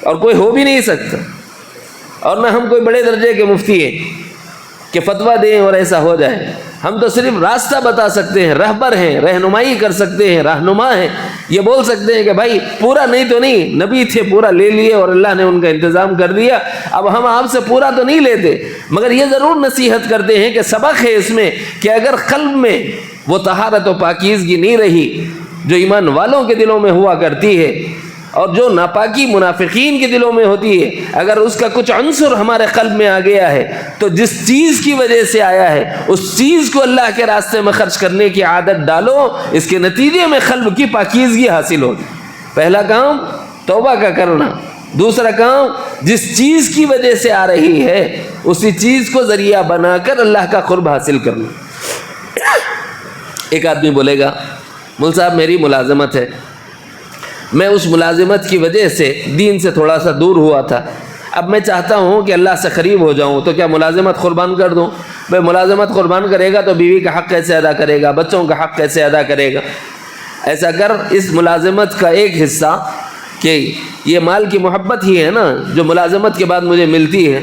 اور کوئی ہو بھی نہیں سکتا، اور نہ ہم کوئی بڑے درجے کے مفتی ہیں کہ فتویٰ دیں اور ایسا ہو جائے۔ ہم تو صرف راستہ بتا سکتے ہیں، رہبر ہیں، رہنمائی کر سکتے ہیں، رہنما ہیں، یہ بول سکتے ہیں کہ بھائی پورا نہیں تو نہیں، نبی تھے پورا لے لیے اور اللہ نے ان کا انتظام کر دیا، اب ہم آپ سے پورا تو نہیں لیتے، مگر یہ ضرور نصیحت کرتے ہیں کہ سبق ہے اس میں کہ اگر قلب میں وہ طہارت و پاکیزگی نہیں رہی جو ایمان والوں کے دلوں میں ہوا کرتی ہے، اور جو ناپاکی منافقین کے دلوں میں ہوتی ہے، اگر اس کا کچھ عنصر ہمارے قلب میں آ گیا ہے تو جس چیز کی وجہ سے آیا ہے اس چیز کو اللہ کے راستے میں خرچ کرنے کی عادت ڈالو، اس کے نتیجے میں قلب کی پاکیزگی حاصل ہوگی۔ پہلا کام توبہ کا کرنا، دوسرا کام جس چیز کی وجہ سے آ رہی ہے اسی چیز کو ذریعہ بنا کر اللہ کا قرب حاصل کرنا۔ ایک آدمی بولے گا مول صاحب میری ملازمت ہے، میں اس ملازمت کی وجہ سے دین سے تھوڑا سا دور ہوا تھا، اب میں چاہتا ہوں کہ اللہ سے قریب ہو جاؤں، تو کیا ملازمت قربان کر دوں؟ بھائی ملازمت قربان کرے گا تو بیوی کا حق کیسے ادا کرے گا، بچوں کا حق کیسے ادا کرے گا؟ ایسا کر اس ملازمت کا ایک حصہ، کہ یہ مال کی محبت ہی ہے نا جو ملازمت کے بعد مجھے ملتی ہے،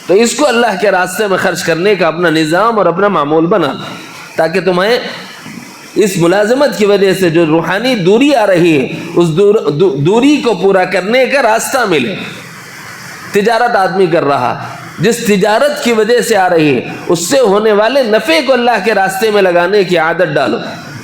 تو اس کو اللہ کے راستے میں خرچ کرنے کا اپنا نظام اور اپنا معمول بنا، تاکہ تمہیں اس ملازمت کی وجہ سے جو روحانی دوری آ رہی ہے اس دوری کو پورا کرنے کا راستہ ملے۔ تجارت آدمی کر رہا، جس تجارت کی وجہ سے آ رہی ہے اس سے ہونے والے نفع کو اللہ کے راستے میں لگانے کی عادت ڈالو،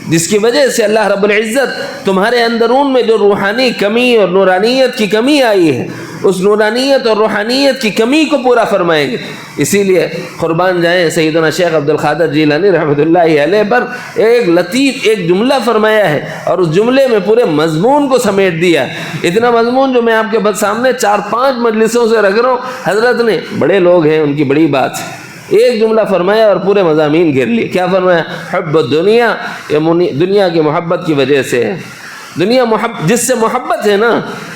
جس کی وجہ سے اللہ رب العزت تمہارے اندرون میں جو روحانی کمی اور نورانیت کی کمی آئی ہے اس نورانیت اور روحانیت کی کمی کو پورا فرمائیں گے۔ اسی لیے قربان جائیں سیدنا شیخ عبد القادر جیلانی رحمۃ اللہ علیہ پر ایک لطیف ایک جملہ فرمایا ہے، اور اس جملے میں پورے مضمون کو سمیٹ دیا، اتنا مضمون جو میں آپ کے سامنے 4-5 مجلسوں سے رکھ رہا ہوں۔ حضرت نے بڑے لوگ ہیں، ان کی بڑی بات ہے، ایک جملہ فرمایا اور پورے مضامین گھیر لیے۔ کیا فرمایا؟ حب الدنیا، یہ دنیا کی محبت کی وجہ سے ہے، دنیا جس سے محبت ہے نا،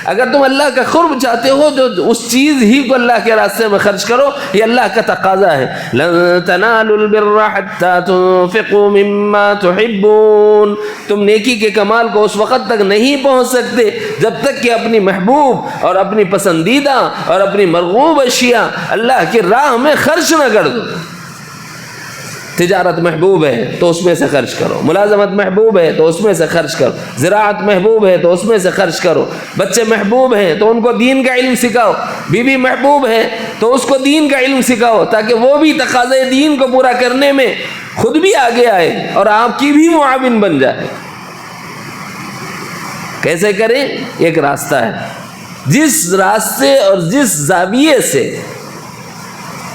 اگر تم اللہ کا قرب چاہتے ہو جو اس چیز ہی کو اللہ کے راستے میں خرچ کرو، یہ اللہ کا تقاضا ہے۔ لن تنالوا البر حتى تنفقوا مما تحبون، تم نیکی کے کمال کو اس وقت تک نہیں پہنچ سکتے جب تک کہ اپنی محبوب اور اپنی پسندیدہ اور اپنی مرغوب اشیاء اللہ کی راہ میں خرچ نہ کر دو۔ تجارت محبوب ہے تو اس میں سے خرچ کرو، ملازمت محبوب ہے تو اس میں سے خرچ کرو، زراعت محبوب ہے تو اس میں سے خرچ کرو، بچے محبوب ہیں تو ان کو دین کا علم سکھاؤ، بیوی محبوب ہے تو اس کو دین کا علم سکھاؤ، تاکہ وہ بھی تقاضے دین کو پورا کرنے میں خود بھی آگے آئے اور آپ کی بھی معاون بن جائے۔ کیسے کریں؟ ایک راستہ ہے، جس راستے اور جس زاویے سے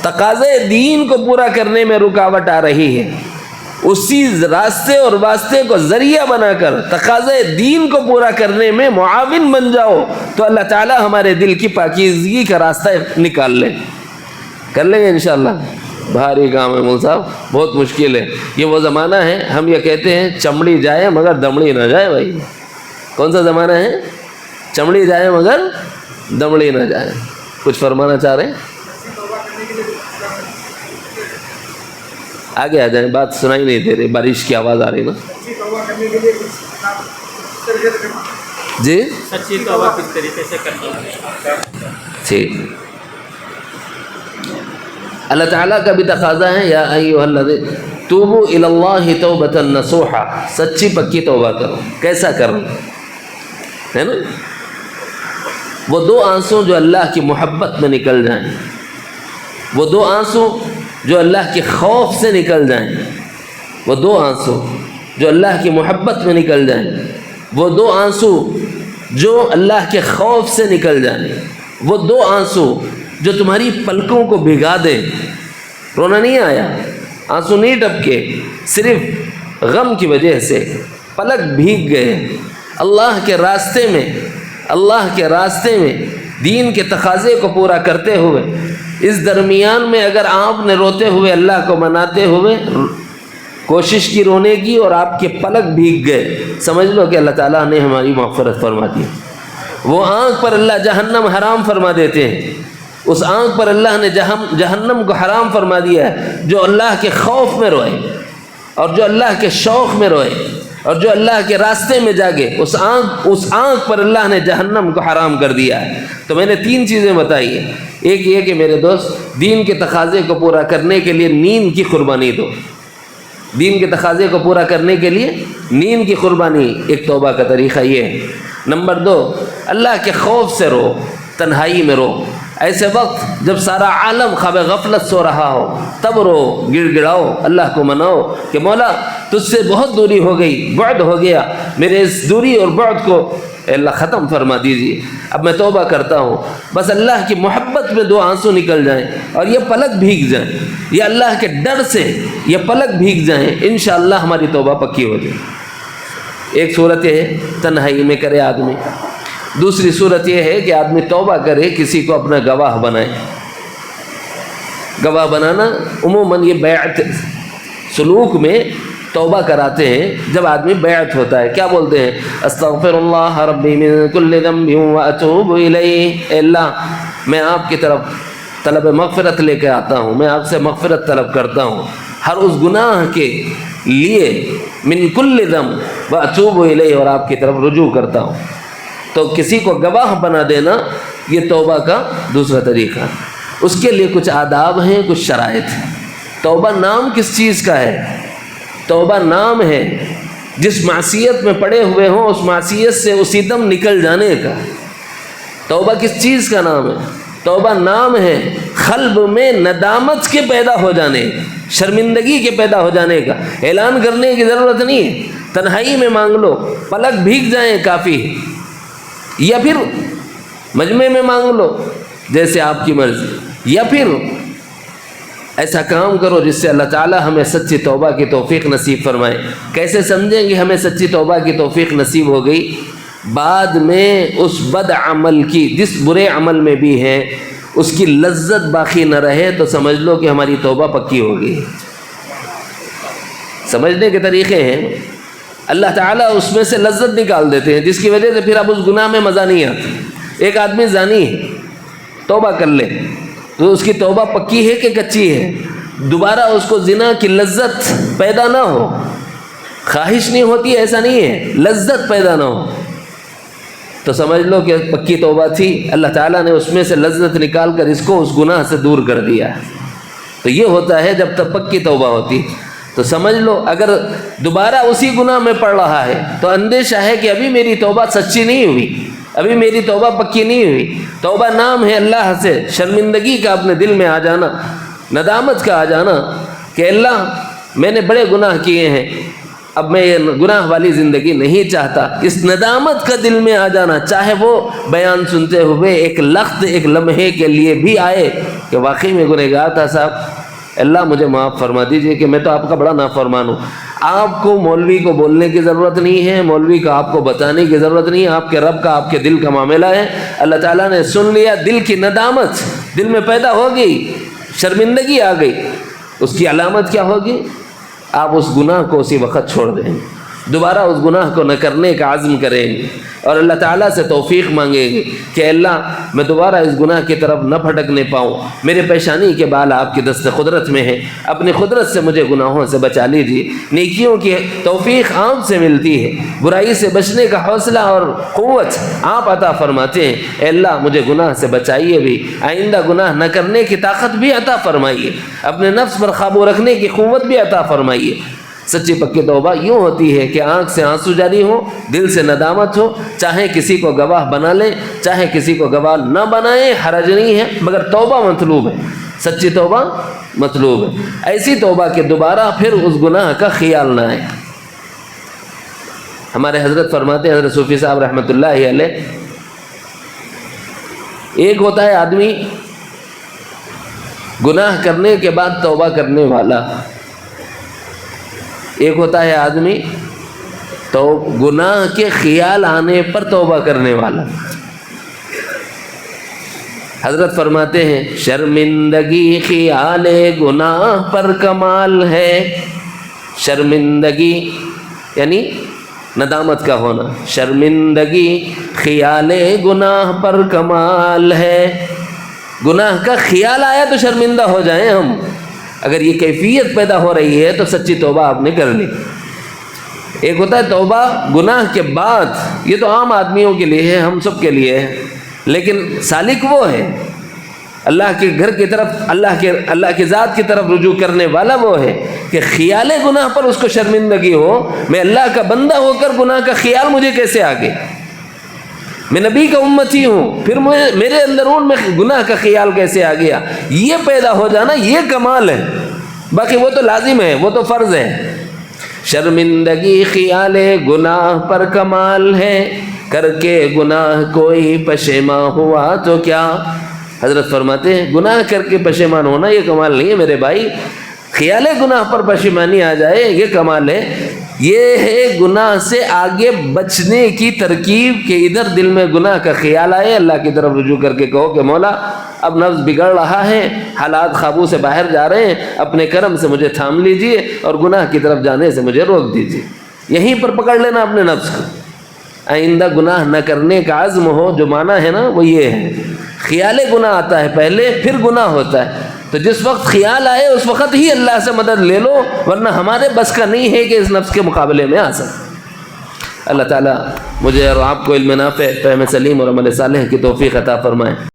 تقاضے دین کو پورا کرنے میں رکاوٹ آ رہی ہے، اسی راستے اور واسطے کو ذریعہ بنا کر تقاضے دین کو پورا کرنے میں معاون بن جاؤ، تو اللہ تعالی ہمارے دل کی پاکیزگی کا راستہ نکال لے۔ کر لیں گے انشاءاللہ؟ بھاری کام ہے مول صاحب، بہت مشکل ہے۔ یہ وہ زمانہ ہے، ہم یہ کہتے ہیں چمڑی جائے مگر دمڑی نہ جائے۔ بھائی کون سا زمانہ ہے؟ چمڑی جائے مگر دمڑی نہ جائے۔ کچھ فرمانا چاہ رہے ہیں؟ آگے آ جائیں، بات سنائی نہیں دے رہی، بارش کی آواز آ رہی نا جی؟
سچی توبہ کس طریقے سے کرنی ہے؟
ٹھیک، اللہ تعالیٰ کا بھی تقاضا ہے، یا ایھا الذین توبوا الی اللہ توبۃ نصوحا، سچی پکی توبہ کرو۔ کیسا کرو ہے نا؟ وہ دو آنسو جو اللہ کی محبت میں نکل جائیں، وہ دو آنسو جو اللہ کے خوف سے نکل جائیں، وہ دو آنسو جو اللہ کی محبت میں نکل جائیں، وہ دو آنسو جو اللہ کے خوف سے نکل جائیں، وہ دو آنسو جو تمہاری پلکوں کو بھگا دیں۔ رونا نہیں آیا، آنسو نہیں ٹپکے، صرف غم کی وجہ سے پلک بھیگ گئے۔ اللہ کے راستے میں، اللہ کے راستے میں دین کے تقاضے کو پورا کرتے ہوئے، اس درمیان میں اگر آپ نے روتے ہوئے اللہ کو مناتے ہوئے کوشش کی رونے کی اور آپ کے پلک بھیگ گئے، سمجھ لو کہ اللہ تعالیٰ نے ہماری مغفرت فرما دی۔ وہ آنکھ پر اللہ جہنم حرام فرما دیتے ہیں. اس آنکھ پر اللہ نے جہنم کو حرام فرما دیا ہے جو اللہ کے خوف میں روئے اور جو اللہ کے شوق میں روئے اور جو اللہ کے راستے میں جاگے. اس آنکھ پر اللہ نے جہنم کو حرام کر دیا ہے. تو میں نے 3 چیزیں بتائی ہیں. ایک یہ کہ میرے دوست دین کے تقاضے کو پورا کرنے کے لیے نیند کی قربانی دو. دین کے تقاضے کو پورا کرنے کے لیے نیند کی قربانی ایک توبہ کا طریقہ یہ ہے. نمبر 2 اللہ کے خوف سے رو, تنہائی میں رو. ایسے وقت جب سارا عالم خواب غفلت سو رہا ہو تب رو, گڑ گڑاؤ, اللہ کو مناؤ کہ مولا تجھ سے بہت دوری ہو گئی, بعد ہو گیا, میرے اس دوری اور بعد کو اللہ ختم فرما دیجیے. اب میں توبہ کرتا ہوں. بس اللہ کی محبت میں 2 آنسو نکل جائیں اور یہ پلک بھیگ جائیں, یا اللہ کے ڈر سے یہ پلک بھیگ جائیں, انشاءاللہ ہماری توبہ پکی ہو جائے. ایک صورت یہ ہے تنہائی میں کرے آدمی. دوسری صورت یہ ہے کہ آدمی توبہ کرے, کسی کو اپنا گواہ بنائے. گواہ بنانا عموماً یہ بیعت سلوک میں توبہ کراتے ہیں. جب آدمی بیعت ہوتا ہے کیا بولتے ہیں؟ استغفر اللہ ربی من کل ذنب واتوب الیہ. اے اللہ میں آپ کی طرف طلب مغفرت لے کے آتا ہوں, میں آپ سے مغفرت طلب کرتا ہوں ہر اس گناہ کے لیے, من کل ذنب واتوب الیہ, اور آپ کی طرف رجوع کرتا ہوں. تو کسی کو گواہ بنا دینا یہ توبہ کا دوسرا طریقہ. اس کے لیے کچھ آداب ہیں, کچھ شرائط ہیں. توبہ نام کس چیز کا ہے؟ توبہ نام ہے جس معصیت میں پڑے ہوئے ہوں اس معصیت سے اسی دم نکل جانے کا. توبہ کس چیز کا نام ہے؟ توبہ نام ہے قلب میں ندامت کے پیدا ہو جانے, شرمندگی کے پیدا ہو جانے کا. اعلان کرنے کی ضرورت نہیں ہے, تنہائی میں مانگ لو, پلک بھیگ جائیں کافی ہے, یا پھر مجمع میں مانگ لو جیسے آپ کی مرضی, یا پھر ایسا کام کرو جس سے اللہ تعالی ہمیں سچی توبہ کی توفیق نصیب فرمائے. کیسے سمجھیں گے ہمیں سچی توبہ کی توفیق نصیب ہو گئی؟ بعد میں اس بد عمل کی, جس برے عمل میں بھی ہیں, اس کی لذت باقی نہ رہے تو سمجھ لو کہ ہماری توبہ پکی ہو گئی. سمجھنے کے طریقے ہیں. اللہ تعالیٰ اس میں سے لذت نکال دیتے ہیں جس کی وجہ سے پھر اب اس گناہ میں مزہ نہیں آتا. ایک آدمی زانی ہے, توبہ کر لے تو اس کی توبہ پکی ہے کہ کچی ہے؟ دوبارہ اس کو زنا کی لذت پیدا نہ ہو, خواہش نہیں ہوتی ایسا نہیں ہے, لذت پیدا نہ ہو تو سمجھ لو کہ پکی توبہ تھی. اللہ تعالیٰ نے اس میں سے لذت نکال کر اس کو اس گناہ سے دور کر دیا. تو یہ ہوتا ہے جب تک پکی توبہ ہوتی. تو سمجھ لو اگر دوبارہ اسی گناہ میں پڑ رہا ہے تو اندیشہ ہے کہ ابھی میری توبہ سچی نہیں ہوئی, ابھی میری توبہ پکی نہیں ہوئی. توبہ نام ہے اللہ سے شرمندگی کا اپنے دل میں آ جانا, ندامت کا آ جانا کہ اللہ میں نے بڑے گناہ کیے ہیں, اب میں یہ گناہ والی زندگی نہیں چاہتا. اس ندامت کا دل میں آ جانا, چاہے وہ بیان سنتے ہوئے ایک لخت ایک لمحے کے لیے بھی آئے کہ واقعی میں گنہگار تھا صاحب, اللہ مجھے معاف فرما دیجئے کہ میں تو آپ کا بڑا نافرمان ہوں. آپ کو مولوی کو بولنے کی ضرورت نہیں ہے, مولوی کو آپ کو بتانے کی ضرورت نہیں ہے, آپ کے رب کا آپ کے دل کا معاملہ ہے. اللہ تعالیٰ نے سن لیا, دل کی ندامت دل میں پیدا ہو گئی, شرمندگی آ گئی. اس کی علامت کیا ہوگی؟ آپ اس گناہ کو اسی وقت چھوڑ دیں گے, دوبارہ اس گناہ کو نہ کرنے کا عزم کریں گے اور اللہ تعالیٰ سے توفیق مانگیں گے کہ اللہ میں دوبارہ اس گناہ کی طرف نہ بھٹکنے پاؤں, میرے پیشانی کے بال آپ کی دست قدرت میں ہیں, اپنی قدرت سے مجھے گناہوں سے بچا لیجیے. نیکیوں کی توفیق آپ سے ملتی ہے, برائی سے بچنے کا حوصلہ اور قوت آپ عطا فرماتے ہیں. اے اللہ مجھے گناہ سے بچائیے بھی, آئندہ گناہ نہ کرنے کی طاقت بھی عطا فرمائیے, اپنے نفس پر قابو رکھنے کی قوت بھی عطا فرمائیے. سچی پکی توبہ یوں ہوتی ہے کہ آنکھ سے آنسو جاری ہو, دل سے ندامت ہو, چاہے کسی کو گواہ بنا لیں چاہے کسی کو گواہ نہ بنائیں, حرج نہیں ہے, مگر توبہ مطلوب ہے, سچی توبہ مطلوب ہے. ایسی توبہ کہ دوبارہ پھر اس گناہ کا خیال نہ آئے. ہمارے حضرت فرماتے ہیں, حضرت صوفی صاحب رحمۃ اللہ علیہ, ایک ہوتا ہے آدمی گناہ کرنے کے بعد توبہ کرنے والا, ایک ہوتا ہے آدمی تو گناہ کے خیال آنے پر توبہ کرنے والا. حضرت فرماتے ہیں شرمندگی خیال گناہ پر کمال ہے. شرمندگی یعنی ندامت کا ہونا. شرمندگی خیال گناہ پر کمال ہے. گناہ کا خیال آیا تو شرمندہ ہو جائیں ہم. اگر یہ کیفیت پیدا ہو رہی ہے تو سچی توبہ آپ نے کر لی. ایک ہوتا ہے توبہ گناہ کے بعد، یہ تو عام آدمیوں کے لیے ہے، ہم سب کے لیے ہے. لیکن سالک وہ ہے اللہ کے گھر کی طرف، اللہ کی ذات کی طرف رجوع کرنے والا وہ ہے کہ خیال گناہ پر اس کو شرمندگی ہو. میں اللہ کا بندہ ہو کر گناہ کا خیال مجھے کیسے آ گیا؟ میں نبی کا امتی ہوں، پھر میرے اندرون میں گناہ کا خیال کیسے آ گیا؟ یہ پیدا ہو جانا یہ کمال ہے. باقی وہ تو لازم ہے، وہ تو فرض ہے. شرمندگی خیال گناہ پر کمال ہے، کر کے گناہ کوئی پشیماں ہوا تو کیا. حضرت فرماتے ہیں گناہ کر کے پشیمان ہونا یہ کمال نہیں ہے میرے بھائی. خیال گناہ پر پشیمانی آ جائے یہ کمال ہے. یہ ہے گناہ سے آگے بچنے کی ترکیب کہ ادھر دل میں گناہ کا خیال آئے، اللہ کی طرف رجوع کر کے کہو کہ مولا اب نفس بگڑ رہا ہے، حالات قابو سے باہر جا رہے ہیں، اپنے کرم سے مجھے تھام لیجئے اور گناہ کی طرف جانے سے مجھے روک دیجئے. یہیں پر پکڑ لینا اپنے نفس کو. آئندہ گناہ نہ کرنے کا عزم ہو، جو معنی ہے نا وہ یہ ہے. خیال گناہ آتا ہے پہلے، پھر گناہ ہوتا ہے. تو جس وقت خیال آئے اس وقت ہی اللہ سے مدد لے لو، ورنہ ہمارے بس کا نہیں ہے کہ اس نفس کے مقابلے میں آ سکے. اللہ تعالیٰ مجھے اور آپ کو علم نافع، فہم سلیم اور عمل صالح کی توفیق عطا فرمائے.